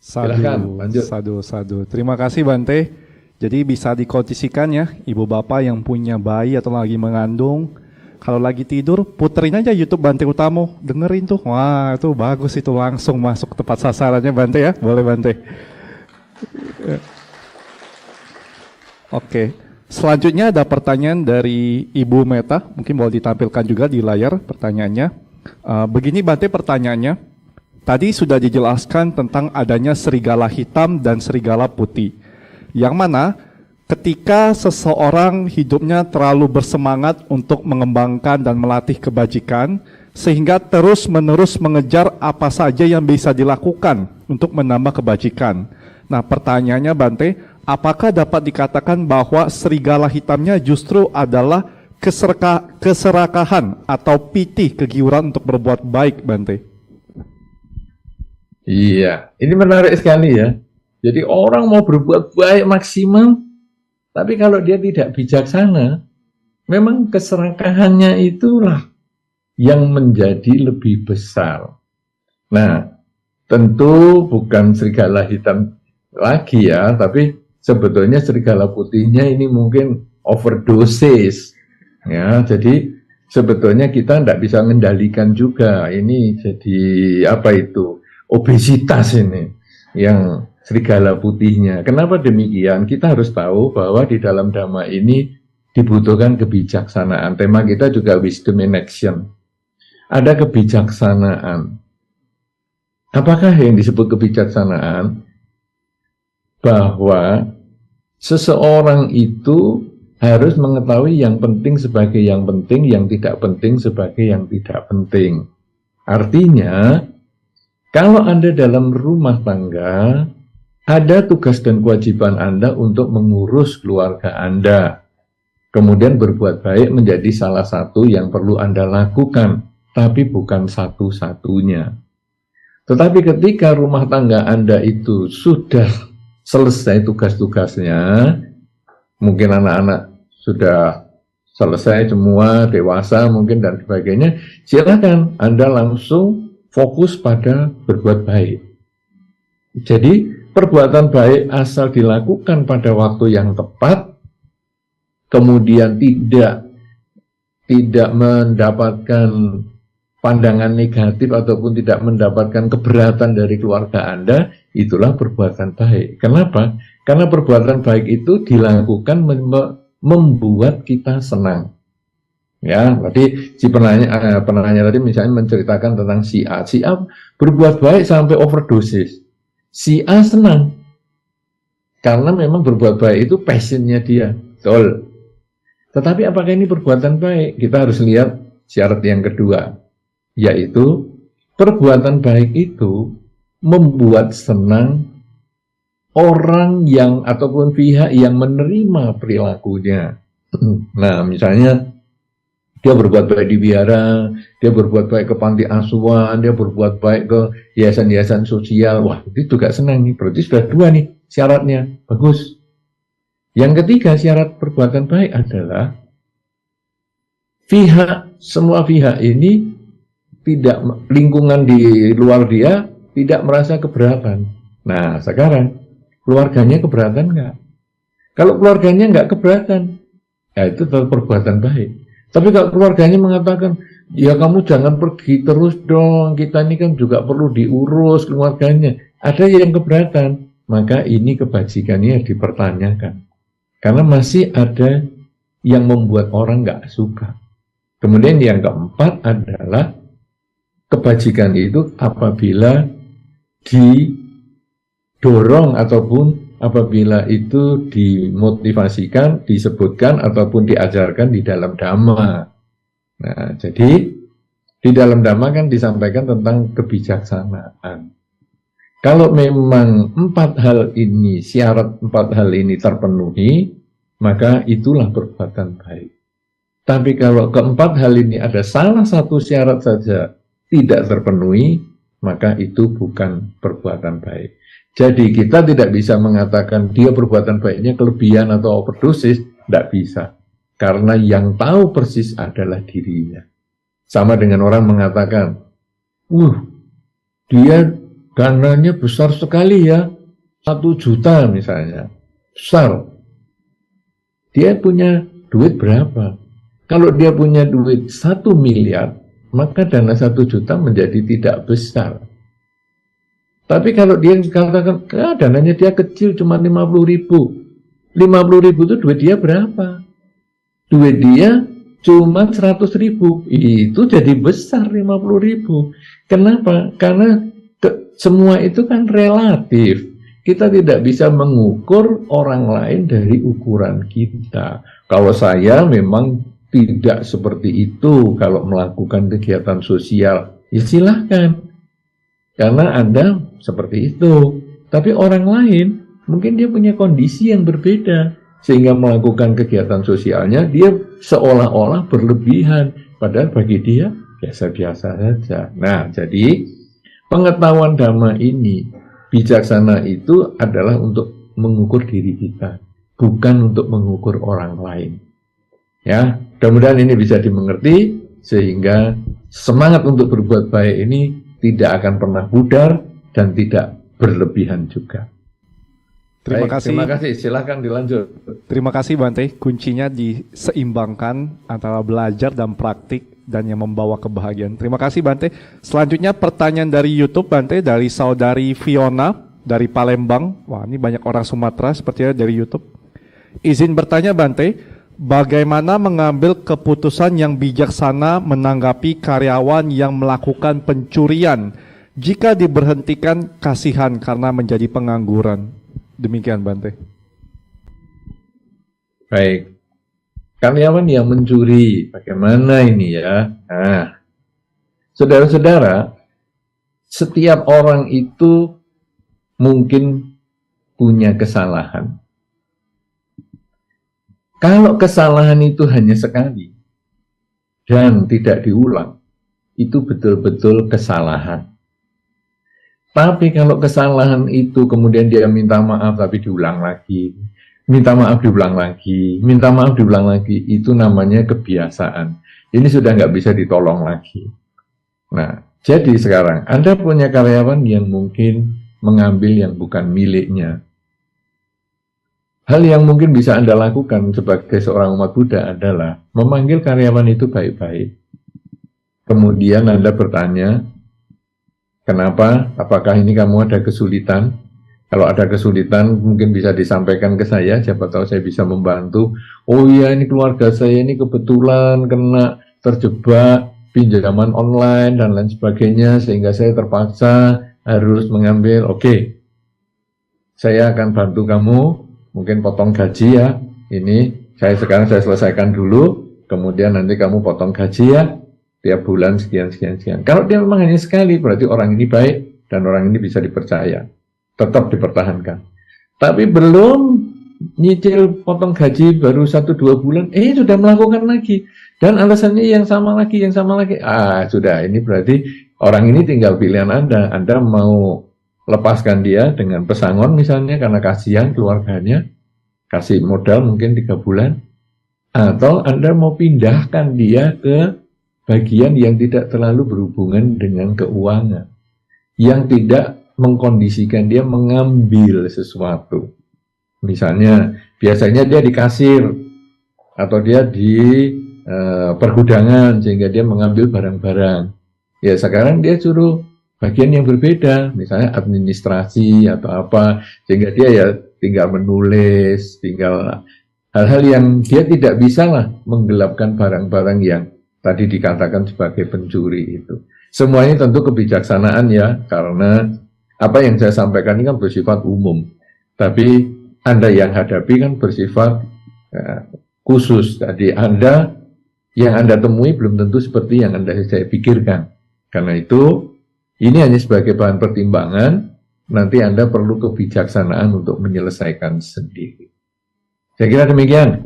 Silahkan, lanjut. Sadu. Terima kasih Bante. Jadi bisa dikondisikan ya, ibu bapak yang punya bayi atau lagi mengandung, kalau lagi tidur, puterin aja YouTube Bante Utamo, dengerin tuh. Wah, itu bagus, itu langsung masuk tepat sasarannya Bante ya. Boleh Bante. Oke. Selanjutnya ada pertanyaan dari Ibu Meta, mungkin boleh ditampilkan juga di layar pertanyaannya. Begini Bante pertanyaannya. Tadi sudah dijelaskan tentang adanya serigala hitam dan serigala putih. Yang mana ketika seseorang hidupnya terlalu bersemangat untuk mengembangkan dan melatih kebajikan, sehingga terus-menerus mengejar apa saja yang bisa dilakukan untuk menambah kebajikan. Nah pertanyaannya Bante, apakah dapat dikatakan bahwa serigala hitamnya justru adalah keserakahan atau pitih kegiuran untuk berbuat baik Bante? Iya, ini menarik sekali ya. Jadi orang mau berbuat baik maksimal, tapi kalau dia tidak bijaksana, memang keserakahannya itulah yang menjadi lebih besar. Nah, tentu bukan serigala hitam lagi ya, tapi sebetulnya serigala putihnya ini mungkin overdosis. Ya, jadi sebetulnya kita tidak bisa mengendalikan juga. Ini jadi apa itu? Obesitas ini yang serigala putihnya. Kenapa demikian? Kita harus tahu bahwa di dalam Dhamma ini dibutuhkan kebijaksanaan. Tema kita juga wisdom in action. Ada kebijaksanaan. Apakah yang disebut kebijaksanaan? Bahwa seseorang itu harus mengetahui yang penting sebagai yang penting, yang tidak penting sebagai yang tidak penting. Artinya, kalau Anda dalam rumah tangga, ada tugas dan kewajiban Anda untuk mengurus keluarga Anda. Kemudian berbuat baik menjadi salah satu yang perlu Anda lakukan, tapi bukan satu-satunya. Tetapi ketika rumah tangga Anda itu sudah selesai tugas-tugasnya, mungkin anak-anak sudah selesai semua, dewasa mungkin dan sebagainya, silakan Anda langsung fokus pada berbuat baik. Jadi perbuatan baik asal dilakukan pada waktu yang tepat, kemudian tidak mendapatkan pandangan negatif ataupun tidak mendapatkan keberatan dari keluarga Anda, itulah perbuatan baik. Kenapa? Karena perbuatan baik itu dilakukan membuat kita senang. Ya, tadi si penanya tadi misalnya menceritakan tentang si A berbuat baik sampai overdosis. Si A senang karena memang berbuat baik itu passionnya dia, betul. Tetapi apakah ini perbuatan baik? Kita harus lihat syarat yang kedua, yaitu perbuatan baik itu membuat senang orang yang ataupun pihak yang menerima perilakunya. Nah, misalnya dia berbuat baik di wihara, dia berbuat baik ke panti asuhan, dia berbuat baik ke yayasan-yayasan sosial. Wah, itu juga senang nih. Berarti sudah dua nih syaratnya. Bagus. Yang ketiga syarat perbuatan baik adalah semua pihak ini tidak, lingkungan di luar dia tidak merasa keberatan. Nah, sekarang keluarganya keberatan nggak? Kalau keluarganya nggak keberatan, ya itu tetap perbuatan baik. Tapi kalau keluarganya mengatakan, ya kamu jangan pergi terus dong, kita ini kan juga perlu diurus keluarganya. Ada yang keberatan, maka ini kebajikannya dipertanyakan. Karena masih ada yang membuat orang nggak suka. Kemudian yang keempat adalah kebajikan itu apabila didorong ataupun apabila itu dimotivasikan, disebutkan ataupun diajarkan di dalam Dhamma. Nah, jadi di dalam Dhamma kan disampaikan tentang kebijaksanaan. Kalau memang syarat empat hal ini terpenuhi, maka itulah perbuatan baik. Tapi kalau keempat hal ini ada salah satu syarat saja tidak terpenuhi, maka itu bukan perbuatan baik. Jadi kita tidak bisa mengatakan dia perbuatan baiknya kelebihan atau overdosis, tidak bisa. Karena yang tahu persis adalah dirinya. Sama dengan orang mengatakan, dia dananya besar sekali ya, 1 juta misalnya, besar. Dia punya duit berapa? Kalau dia punya duit 1 miliar, maka dana 1 juta menjadi tidak besar. Tapi kalau dia katakan, dananya dia kecil cuma 50.000. 50.000 itu duit dia berapa? Duit dia cuma 100.000. Itu jadi besar 50.000. Kenapa? Karena semua itu kan relatif. Kita tidak bisa mengukur orang lain dari ukuran kita. Kalau saya memang tidak seperti itu kalau melakukan kegiatan sosial, ya silahkan. Karena Anda seperti itu. Tapi orang lain, mungkin dia punya kondisi yang berbeda. Sehingga melakukan kegiatan sosialnya, dia seolah-olah berlebihan. Padahal bagi dia, biasa-biasa saja. Nah, jadi pengetahuan dhamma ini, bijaksana itu adalah untuk mengukur diri kita. Bukan untuk mengukur orang lain. Ya, mudah-mudahan ini bisa dimengerti, sehingga semangat untuk berbuat baik ini tidak akan pernah pudar dan tidak berlebihan juga. Terima Baik, kasih. Terima kasih. Silakan dilanjut. Terima kasih Bante. Kuncinya diseimbangkan antara belajar dan praktik dan yang membawa kebahagiaan. Terima kasih Bante. Selanjutnya pertanyaan dari YouTube Bante, dari saudari Fiona dari Palembang. Wah, ini banyak orang Sumatera sepertinya dari YouTube. Izin bertanya Bante, bagaimana mengambil keputusan yang bijaksana menanggapi karyawan yang melakukan pencurian jika diberhentikan kasihan karena menjadi pengangguran? Demikian Bante. Baik. Karyawan yang mencuri, bagaimana ini ya? Nah, saudara-saudara, setiap orang itu mungkin punya kesalahan. Kalau kesalahan itu hanya sekali dan tidak diulang, itu betul-betul kesalahan. Tapi kalau kesalahan itu kemudian dia minta maaf tapi diulang lagi, minta maaf diulang lagi, minta maaf diulang lagi, itu namanya kebiasaan. Ini sudah nggak bisa ditolong lagi. Nah, jadi sekarang Anda punya karyawan yang mungkin mengambil yang bukan miliknya. Hal yang mungkin bisa Anda lakukan sebagai seorang umat Buddha adalah memanggil karyawan itu baik-baik. Kemudian Anda bertanya, kenapa? Apakah ini kamu ada kesulitan? Kalau ada kesulitan mungkin bisa disampaikan ke saya, siapa tahu saya bisa membantu. Oh iya, ini keluarga saya ini kebetulan kena terjebak pinjaman online dan lain sebagainya, sehingga saya terpaksa harus mengambil. Oke, saya akan bantu kamu, mungkin potong gaji ya. Ini saya selesaikan dulu, kemudian nanti kamu potong gaji ya, tiap bulan sekian. Kalau dia memang hanya sekali, berarti orang ini baik dan orang ini bisa dipercaya. Tetap dipertahankan. Tapi belum nyicil potong gaji baru 1-2 bulan, sudah melakukan lagi. Dan alasannya yang sama lagi. Sudah, ini berarti orang ini tinggal pilihan Anda. Anda mau lepaskan dia dengan pesangon misalnya karena kasihan keluarganya, kasih modal mungkin 3 bulan. Atau Anda mau pindahkan dia ke bagian yang tidak terlalu berhubungan dengan keuangan, yang tidak mengkondisikan dia mengambil sesuatu. Misalnya, biasanya dia di kasir atau dia di pergudangan sehingga dia mengambil barang-barang. Ya sekarang dia suruh bagian yang berbeda, misalnya administrasi atau apa, sehingga dia ya tinggal menulis, tinggal hal-hal yang dia tidak bisa lah menggelapkan barang-barang yang tadi dikatakan sebagai pencuri itu. Semuanya tentu kebijaksanaan ya, karena apa yang saya sampaikan ini kan bersifat umum, tapi Anda yang hadapi kan bersifat khusus. Jadi yang Anda temui belum tentu seperti yang saya pikirkan. Karena itu, ini hanya sebagai bahan pertimbangan, nanti Anda perlu kebijaksanaan untuk menyelesaikan sendiri. Saya kira demikian.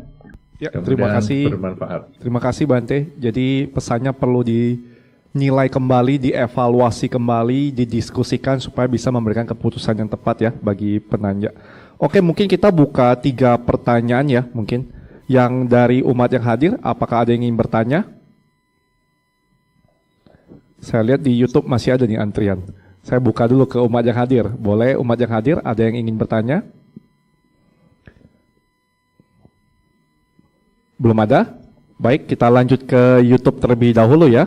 Ya, terima kasih. Bermanfaat. Terima kasih Bante. Jadi pesannya perlu dinilai kembali, dievaluasi kembali, didiskusikan supaya bisa memberikan keputusan yang tepat ya bagi penanya. Oke, mungkin kita buka 3 pertanyaan ya mungkin. Yang dari umat yang hadir, apakah ada yang ingin bertanya? Saya lihat di YouTube masih ada nih antrian. Saya buka dulu ke umat yang hadir. Boleh umat yang hadir, ada yang ingin bertanya? Belum ada? Baik, kita lanjut ke YouTube terlebih dahulu ya.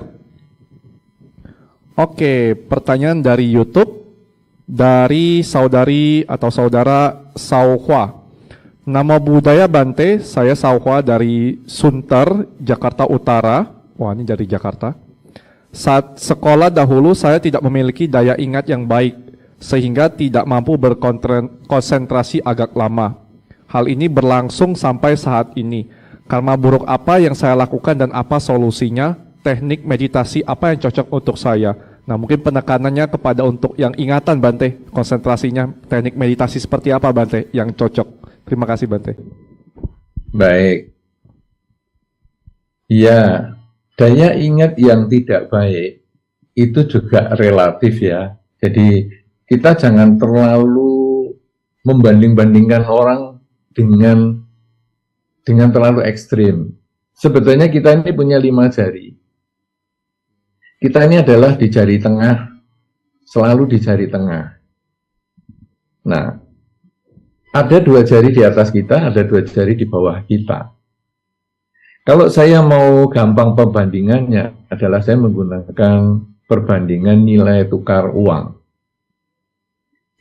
Oke, pertanyaan dari YouTube dari saudari atau saudara Sauhua. Nama budaya Bante, saya Sauhua dari Sunter, Jakarta Utara. Wah, ini dari Jakarta. Saat sekolah dahulu saya tidak memiliki daya ingat yang baik, sehingga tidak mampu berkonsentrasi agak lama. Hal ini berlangsung sampai saat ini. Karma buruk apa yang saya lakukan dan apa solusinya? Teknik meditasi apa yang cocok untuk saya? Nah, mungkin penekanannya kepada untuk yang ingatan Bante, konsentrasinya, teknik meditasi seperti apa Bante yang cocok? Terima kasih Bante. Baik. Ya, daya ingat yang tidak baik itu juga relatif ya. Jadi kita jangan terlalu membanding-bandingkan orang dengan terlalu ekstrim. Sebetulnya kita ini punya 5 jari. Kita ini adalah di jari tengah, selalu di jari tengah. Nah, ada 2 jari di atas kita, ada 2 jari di bawah kita. Kalau saya mau gampang perbandingannya adalah saya menggunakan perbandingan nilai tukar uang.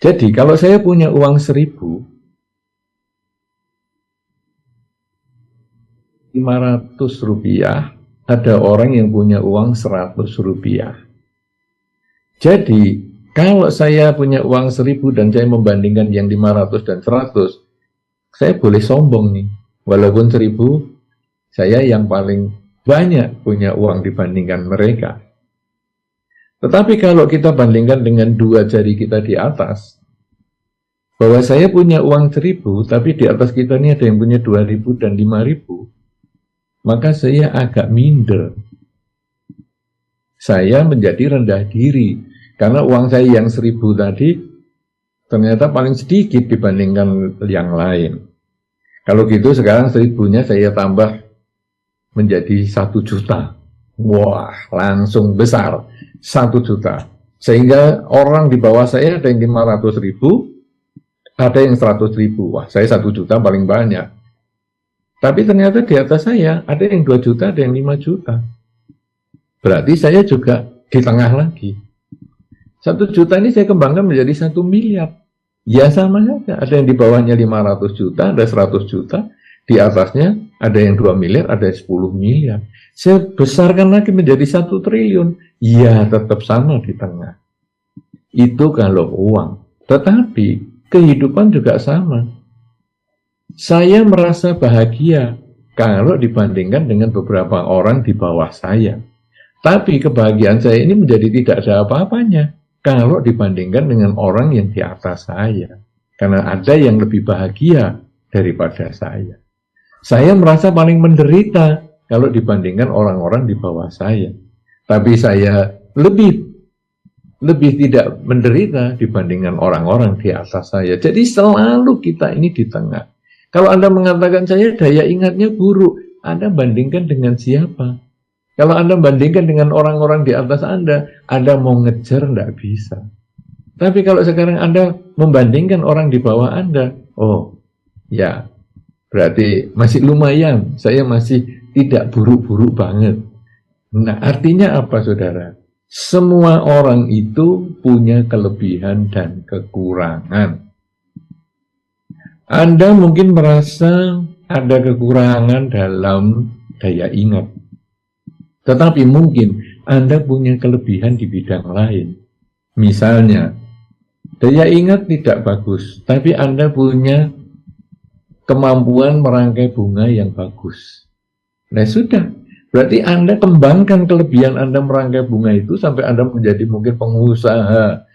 Jadi kalau saya punya uang 1.500 rupiah, ada orang yang punya uang 100 rupiah. Jadi kalau saya punya uang 1.000 dan saya membandingkan yang 500 dan 100, saya boleh sombong nih. Walaupun 1.000, saya yang paling banyak punya uang dibandingkan mereka. Tetapi kalau kita bandingkan dengan 2 jari kita di atas, bahwa saya punya uang 1.000, tapi di atas kita ini ada yang punya 2.000 dan 5.000, maka saya agak minder. Saya menjadi rendah diri, karena uang saya yang 1.000 tadi, ternyata paling sedikit dibandingkan yang lain. Kalau gitu sekarang 1.000-nya saya tambah menjadi 1 juta. Wah, langsung besar. 1 juta. Sehingga orang di bawah saya ada yang 500.000, ada yang 100.000. Wah, saya 1 juta paling banyak. Tapi ternyata di atas saya ada yang 2 juta, ada yang 5 juta. Berarti saya juga di tengah lagi. 1 juta ini saya kembangkan menjadi 1 miliar. Ya sama saja. Ada yang di bawahnya 500 juta, ada 100 juta. Di atasnya ada yang 2 miliar, ada yang 10 miliar. Saya besarkan lagi menjadi 1 triliun. Ya tetap sama di tengah. Itu kalau uang. Tetapi kehidupan juga sama. Saya merasa bahagia kalau dibandingkan dengan beberapa orang di bawah saya. Tapi kebahagiaan saya ini menjadi tidak ada apa-apanya kalau dibandingkan dengan orang yang di atas saya. Karena ada yang lebih bahagia daripada saya. Saya merasa paling menderita kalau dibandingkan orang-orang di bawah saya. Tapi saya lebih tidak menderita dibandingkan orang-orang di atas saya. Jadi selalu kita ini di tengah. Kalau Anda mengatakan saya daya ingatnya buruk, Anda bandingkan dengan siapa? Kalau Anda bandingkan dengan orang-orang di atas Anda mau ngejar tidak bisa. Tapi kalau sekarang Anda membandingkan orang di bawah Anda, oh ya berarti masih lumayan, saya masih tidak buruk-buruk banget. Nah artinya apa saudara? Semua orang itu punya kelebihan dan kekurangan. Anda mungkin merasa ada kekurangan dalam daya ingat. Tetapi mungkin Anda punya kelebihan di bidang lain. Misalnya, daya ingat tidak bagus, tapi Anda punya kemampuan merangkai bunga yang bagus. Nah sudah, berarti Anda kembangkan kelebihan Anda merangkai bunga itu sampai Anda menjadi mungkin pengusaha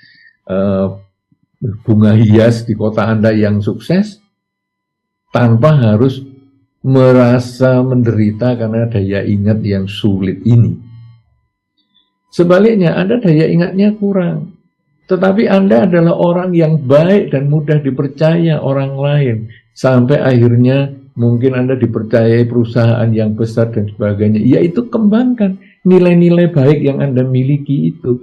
bunga hias di kota Anda yang sukses, tanpa harus merasa menderita karena daya ingat yang sulit ini. Sebaliknya, Anda daya ingatnya kurang. Tetapi Anda adalah orang yang baik dan mudah dipercaya orang lain. Sampai akhirnya mungkin Anda dipercayai perusahaan yang besar dan sebagainya. Yaitu kembangkan nilai-nilai baik yang Anda miliki itu.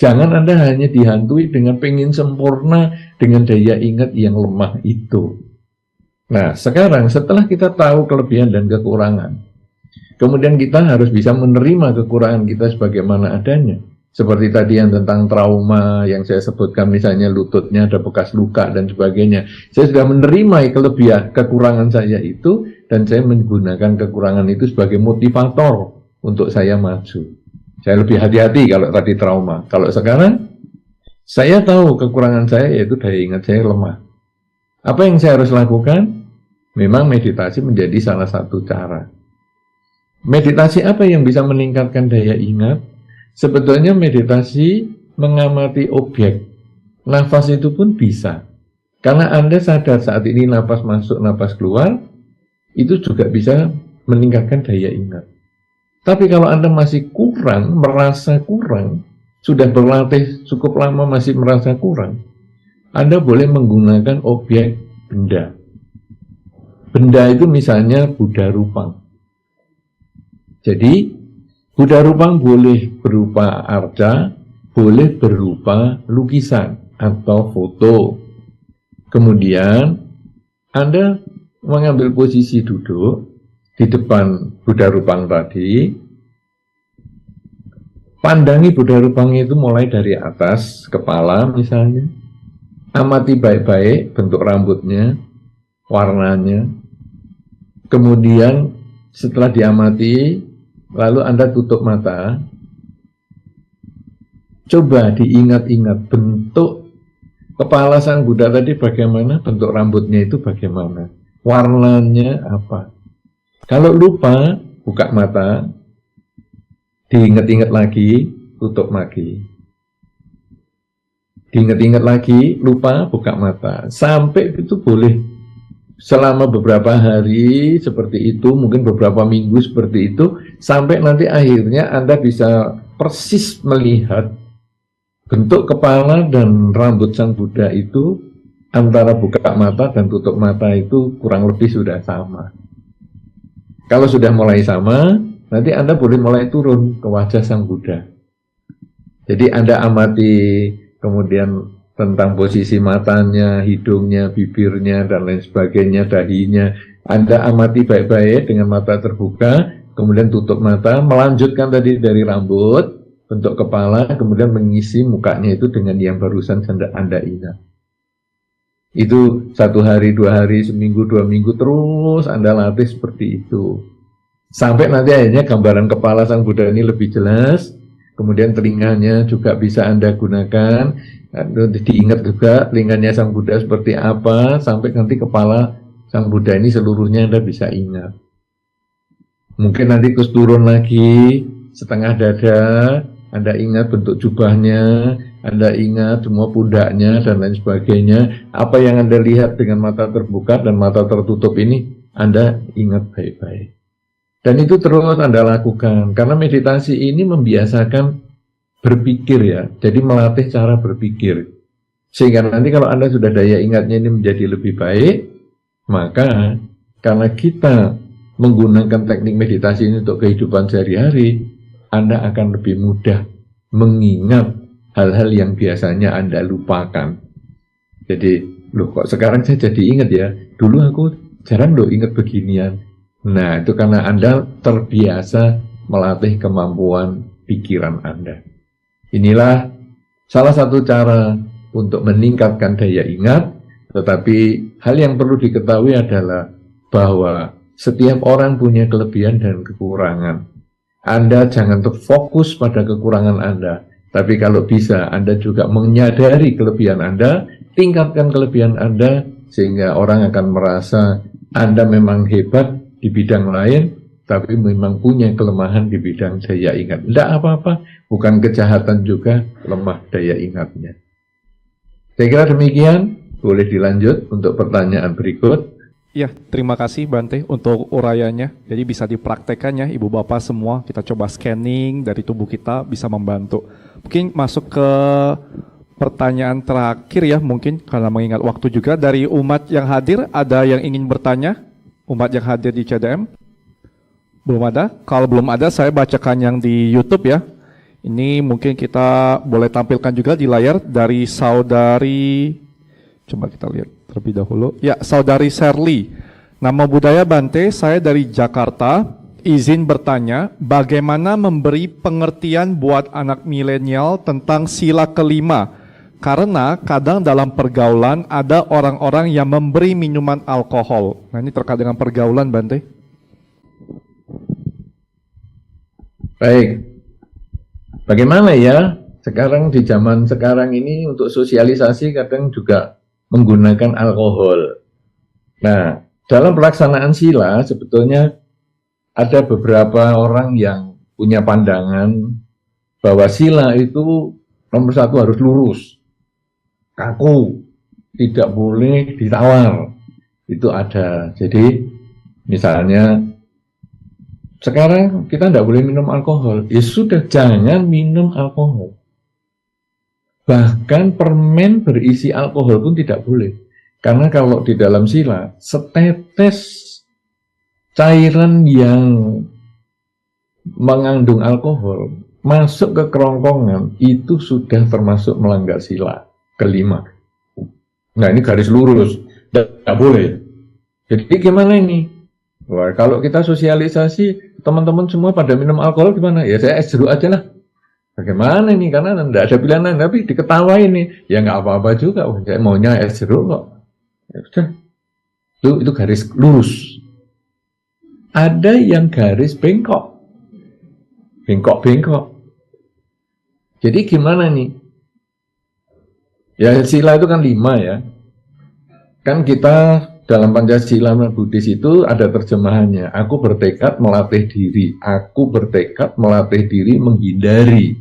Jangan Anda hanya dihantui dengan pengen sempurna dengan daya ingat yang lemah itu. Nah, sekarang setelah kita tahu kelebihan dan kekurangan, kemudian kita harus bisa menerima kekurangan kita sebagaimana adanya. Seperti tadi yang tentang trauma yang saya sebutkan, misalnya lututnya ada bekas luka dan sebagainya. Saya sudah menerima kelebihan, kekurangan saya itu, dan saya menggunakan kekurangan itu sebagai motivator untuk saya maju. Saya lebih hati-hati kalau tadi trauma. Kalau sekarang, saya tahu kekurangan saya yaitu daya ingat saya lemah. Apa yang saya harus lakukan? Memang meditasi menjadi salah satu cara. Meditasi apa yang bisa meningkatkan daya ingat? Sebetulnya meditasi mengamati objek. Nafas itu pun bisa. Karena Anda sadar saat ini nafas masuk, nafas keluar, itu juga bisa meningkatkan daya ingat. Tapi kalau Anda masih kurang, merasa kurang, sudah berlatih cukup lama masih merasa kurang, Anda boleh menggunakan objek benda. Benda itu misalnya Buddha Rupang. Jadi, Buddha Rupang boleh berupa arca, boleh berupa lukisan atau foto. Kemudian, Anda mengambil posisi duduk di depan Buddha Rupang tadi, pandangi Buddha Rupang itu mulai dari atas, kepala misalnya, amati baik-baik bentuk rambutnya, warnanya, kemudian setelah diamati, lalu Anda tutup mata, coba diingat-ingat bentuk kepala Sang Buddha tadi bagaimana, bentuk rambutnya itu bagaimana, warnanya apa. Kalau lupa, buka mata, diingat-ingat lagi, tutup lagi. Diingat-ingat lagi, lupa, buka mata. Sampai itu boleh selama beberapa hari seperti itu, mungkin beberapa minggu seperti itu, sampai nanti akhirnya Anda bisa persis melihat bentuk kepala dan rambut Sang Buddha itu antara buka mata dan tutup mata itu kurang lebih sudah sama. Kalau sudah mulai sama, nanti Anda boleh mulai turun ke wajah Sang Buddha. Jadi Anda amati kemudian tentang posisi matanya, hidungnya, bibirnya, dan lain sebagainya, dahinya. Anda amati baik-baik dengan mata terbuka, kemudian tutup mata, melanjutkan tadi dari rambut, bentuk kepala, kemudian mengisi mukanya itu dengan yang barusan Anda ingat. Itu 1 hari, 2 hari, seminggu, 2 minggu, terus Anda latih seperti itu. Sampai nanti akhirnya gambaran kepala Sang Buddha ini lebih jelas, kemudian telinganya juga bisa Anda gunakan, diingat juga telinganya Sang Buddha seperti apa, sampai nanti kepala Sang Buddha ini seluruhnya Anda bisa ingat. Mungkin nanti terus turun lagi, setengah dada, Anda ingat bentuk jubahnya, Anda ingat semua pundaknya, dan lain sebagainya. Apa yang Anda lihat dengan mata terbuka dan mata tertutup ini, Anda ingat baik-baik. Dan itu terus Anda lakukan, karena meditasi ini membiasakan berpikir ya, jadi melatih cara berpikir. Sehingga nanti kalau Anda sudah daya ingatnya ini menjadi lebih baik, maka karena kita menggunakan teknik meditasi ini untuk kehidupan sehari-hari, Anda akan lebih mudah mengingat hal-hal yang biasanya Anda lupakan. Jadi, loh kok sekarang saya jadi ingat ya, dulu aku jarang loh ingat beginian. Nah, itu karena Anda terbiasa melatih kemampuan pikiran Anda. Inilah salah satu cara untuk meningkatkan daya ingat, tetapi hal yang perlu diketahui adalah bahwa setiap orang punya kelebihan dan kekurangan. Anda jangan terfokus pada kekurangan Anda, tapi kalau bisa Anda juga menyadari kelebihan Anda, tingkatkan kelebihan Anda, sehingga orang akan merasa Anda memang hebat di bidang lain, tapi memang punya kelemahan di bidang daya ingat. Tidak apa-apa, bukan kejahatan juga, lemah daya ingatnya. Saya kira demikian, boleh dilanjut untuk pertanyaan berikut. Ya, terima kasih Bante untuk urayanya. Jadi bisa dipraktekan ya Ibu Bapak semua, kita coba scanning dari tubuh kita, bisa membantu. Mungkin masuk ke pertanyaan terakhir ya, mungkin karena mengingat waktu juga. Dari umat yang hadir, ada yang ingin bertanya? Umat yang hadir di CDM? Belum ada? Kalau belum ada, saya bacakan yang di YouTube ya. Ini mungkin kita boleh tampilkan juga di layar dari saudari, coba kita lihat terlebih dahulu. Ya, saudari Sherly. Nama budaya Bante, saya dari Jakarta. Izin bertanya, bagaimana memberi pengertian buat anak milenial tentang sila kelima? Karena kadang dalam pergaulan ada orang-orang yang memberi minuman alkohol. Nah, ini terkait dengan pergaulan, Bante. Baik. Bagaimana ya sekarang di zaman sekarang ini untuk sosialisasi kadang juga menggunakan alkohol. Nah, dalam pelaksanaan sila sebetulnya ada beberapa orang yang punya pandangan bahwa sila itu nomor satu harus lurus, kaku, tidak boleh ditawar. Itu ada. Jadi misalnya sekarang kita tidak boleh minum alkohol. Ya sudah, jangan minum alkohol. Bahkan permen berisi alkohol pun tidak boleh. Karena kalau di dalam sila, setetes cairan yang mengandung alkohol masuk ke kerongkongan, itu sudah termasuk melanggar sila kelima. Nah, ini garis lurus. Tidak boleh. Jadi gimana ini? Wah, kalau kita sosialisasi, teman-teman semua pada minum alkohol gimana? Ya saya es jeruk aja lah. Bagaimana ini? Karena tidak ada pilihan lain, tapi diketawain nih. Ya nggak apa-apa juga. Oh, saya maunya es jeruk kok. Ya sudah. Itu garis lurus. Ada yang garis bengkok. Bengkok-bengkok. Jadi gimana nih? Ya sila itu kan 5 ya. Kan kita dalam Pancasila Buddhis itu ada terjemahannya. Aku bertekad melatih diri. Aku bertekad melatih diri menghindari.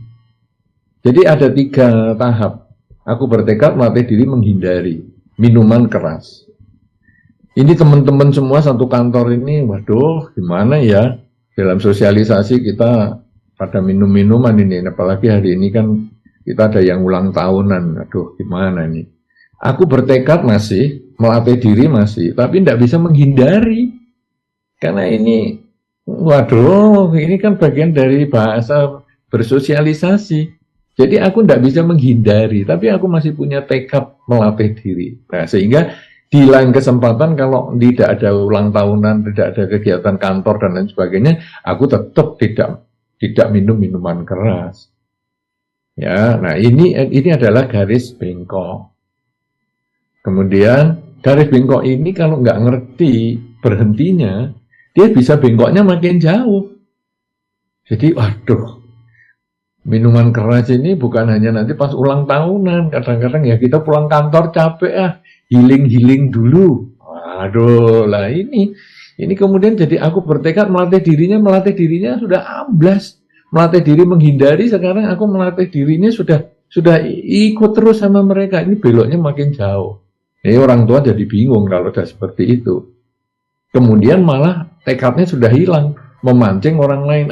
Jadi ada 3 tahap. Aku bertekad melatih diri menghindari minuman keras. Ini teman-teman semua satu kantor ini, waduh gimana ya. Dalam sosialisasi kita pada minum-minuman ini. Apalagi hari ini kan kita ada yang ulang tahunan. Aduh gimana ini. Aku bertekad masih, melatih diri masih, tapi tidak bisa menghindari. Karena ini, waduh, ini kan bagian dari bahasa bersosialisasi. Jadi aku tidak bisa menghindari, tapi aku masih punya tekad melatih diri. Nah, sehingga di lain kesempatan kalau tidak ada ulang tahunan, tidak ada kegiatan kantor dan lain sebagainya, aku tetap tidak minum minuman keras. Ya, nah ini adalah garis bengkok. Kemudian garis bengkok ini kalau nggak ngerti berhentinya, dia bisa bengkoknya makin jauh. Jadi, waduh, minuman keras ini bukan hanya nanti pas ulang tahunan, kadang-kadang ya kita pulang kantor capek healing dulu. Waduh, lah ini kemudian jadi aku bertekad melatih dirinya sudah amblas. Melatih diri menghindari, sekarang aku melatih dirinya sudah ikut terus sama mereka. Ini beloknya makin jauh. Ini orang tua jadi bingung kalau sudah seperti itu. Kemudian malah tekadnya sudah hilang, memancing orang lain.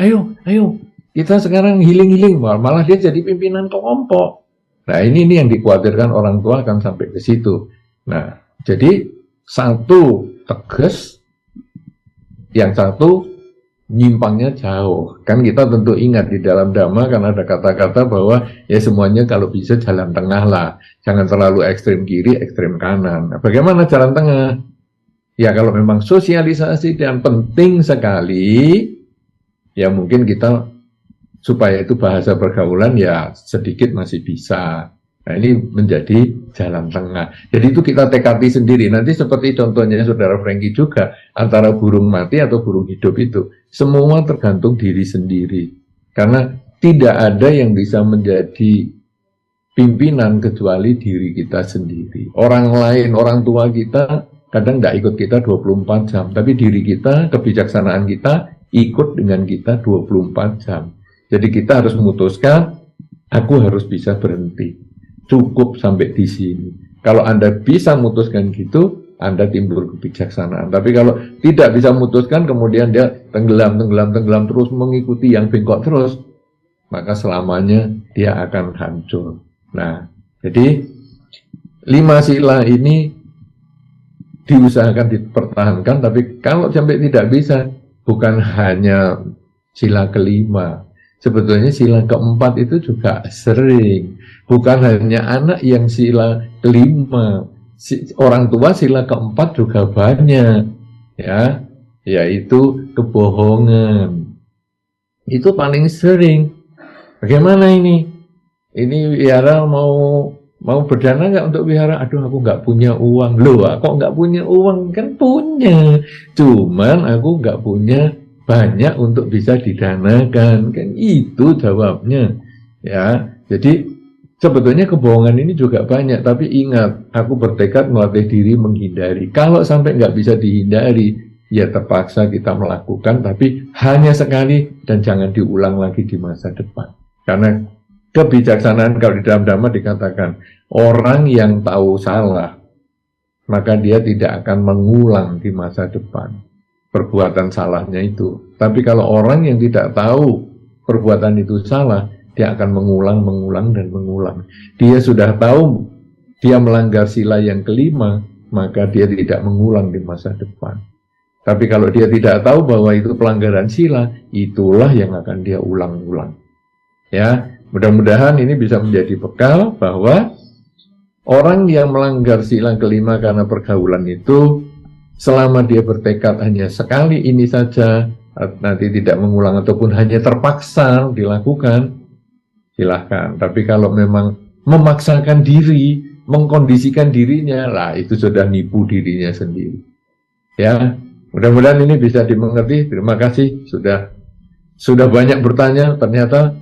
Ayo, kita sekarang healing. Malah dia jadi pimpinan kelompok. Nah ini yang dikhawatirkan orang tua akan sampai ke situ. Nah, jadi satu tegas, yang satu nyimpangnya jauh. Kan kita tentu ingat di dalam Dhamma kan ada kata-kata bahwa ya semuanya kalau bisa jalan tengah lah. Jangan terlalu ekstrem kiri, ekstrem kanan. Nah, bagaimana jalan tengah? Ya kalau memang sosialisasi dan penting sekali, ya mungkin kita supaya itu bahasa pergaulan ya sedikit masih bisa. Nah ini menjadi jalan tengah. Jadi itu kita tekati sendiri. Nanti seperti contohnya saudara Frankie juga, antara burung mati atau burung hidup itu. Semua tergantung diri sendiri. Karena tidak ada yang bisa menjadi pimpinan kecuali diri kita sendiri. Orang lain, orang tua kita kadang tidak ikut kita 24 jam. Tapi diri kita, kebijaksanaan kita ikut dengan kita 24 jam. Jadi kita harus memutuskan, aku harus bisa berhenti. Cukup sampai di sini. Kalau Anda bisa memutuskan gitu, Anda timbul kebijaksanaan. Tapi kalau tidak bisa memutuskan, kemudian dia tenggelam terus mengikuti yang bengkok terus, maka selamanya dia akan hancur. Nah, jadi 5 sila ini diusahakan dipertahankan, tapi kalau sampai tidak bisa, bukan hanya sila kelima, sebetulnya sila keempat itu juga sering. Bukan hanya anak yang sila kelima, orang tua sila keempat juga banyak, ya, yaitu kebohongan. Itu paling sering. Bagaimana ini? Ini wihara mau berdana nggak untuk wihara? Aduh, aku nggak punya uang. Loh, kok nggak punya uang? Kan punya. Cuman aku nggak punya banyak untuk bisa didanakan. Kan itu jawabnya. Ya, jadi sebetulnya kebohongan ini juga banyak. Tapi ingat, aku bertekad melatih diri menghindari. Kalau sampai nggak bisa dihindari, ya terpaksa kita melakukan. Tapi hanya sekali dan jangan diulang lagi di masa depan. Karena kebijaksanaan kalau di dalam Dhamma dikatakan orang yang tahu salah maka dia tidak akan mengulang di masa depan perbuatan salahnya itu. Tapi kalau orang yang tidak tahu perbuatan itu salah, dia akan mengulang dan mengulang. Dia sudah tahu dia melanggar sila yang kelima, maka dia tidak mengulang di masa depan. Tapi kalau dia tidak tahu bahwa itu pelanggaran sila, itulah yang akan dia ulang-ulang. Ya, mudah-mudahan ini bisa menjadi bekal bahwa orang yang melanggar sila kelima karena pergaulan itu, selama dia bertekad hanya sekali ini saja, nanti tidak mengulang ataupun hanya terpaksa dilakukan, silahkan. Tapi kalau memang memaksakan diri, mengkondisikan dirinya, lah itu sudah nipu dirinya sendiri. Ya, mudah-mudahan ini bisa dimengerti. Terima kasih sudah banyak bertanya. Ternyata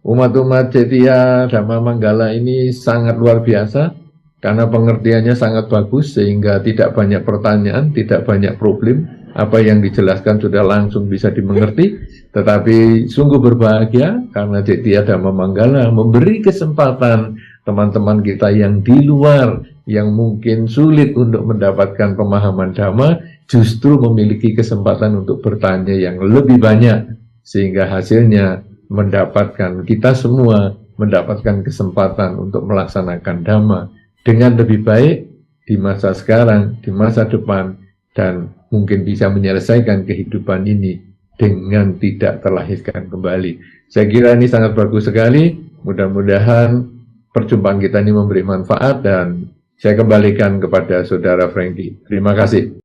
umat-umat Cetya Dhamma Manggala ini sangat luar biasa karena pengertiannya sangat bagus sehingga tidak banyak pertanyaan, tidak banyak problem. Apa yang dijelaskan sudah langsung bisa dimengerti. Tetapi sungguh berbahagia karena Cetya Dhamma Manggala memberi kesempatan teman-teman kita yang di luar, yang mungkin sulit untuk mendapatkan pemahaman Dhamma, justru memiliki kesempatan untuk bertanya yang lebih banyak sehingga hasilnya kita semua mendapatkan kesempatan untuk melaksanakan Dhamma dengan lebih baik di masa sekarang, di masa depan, dan mungkin bisa menyelesaikan kehidupan ini dengan tidak terlahirkan kembali. Saya kira ini sangat bagus sekali. Mudah-mudahan perjumpaan kita ini memberi manfaat dan saya kembalikan kepada Saudara Frankie. Terima kasih.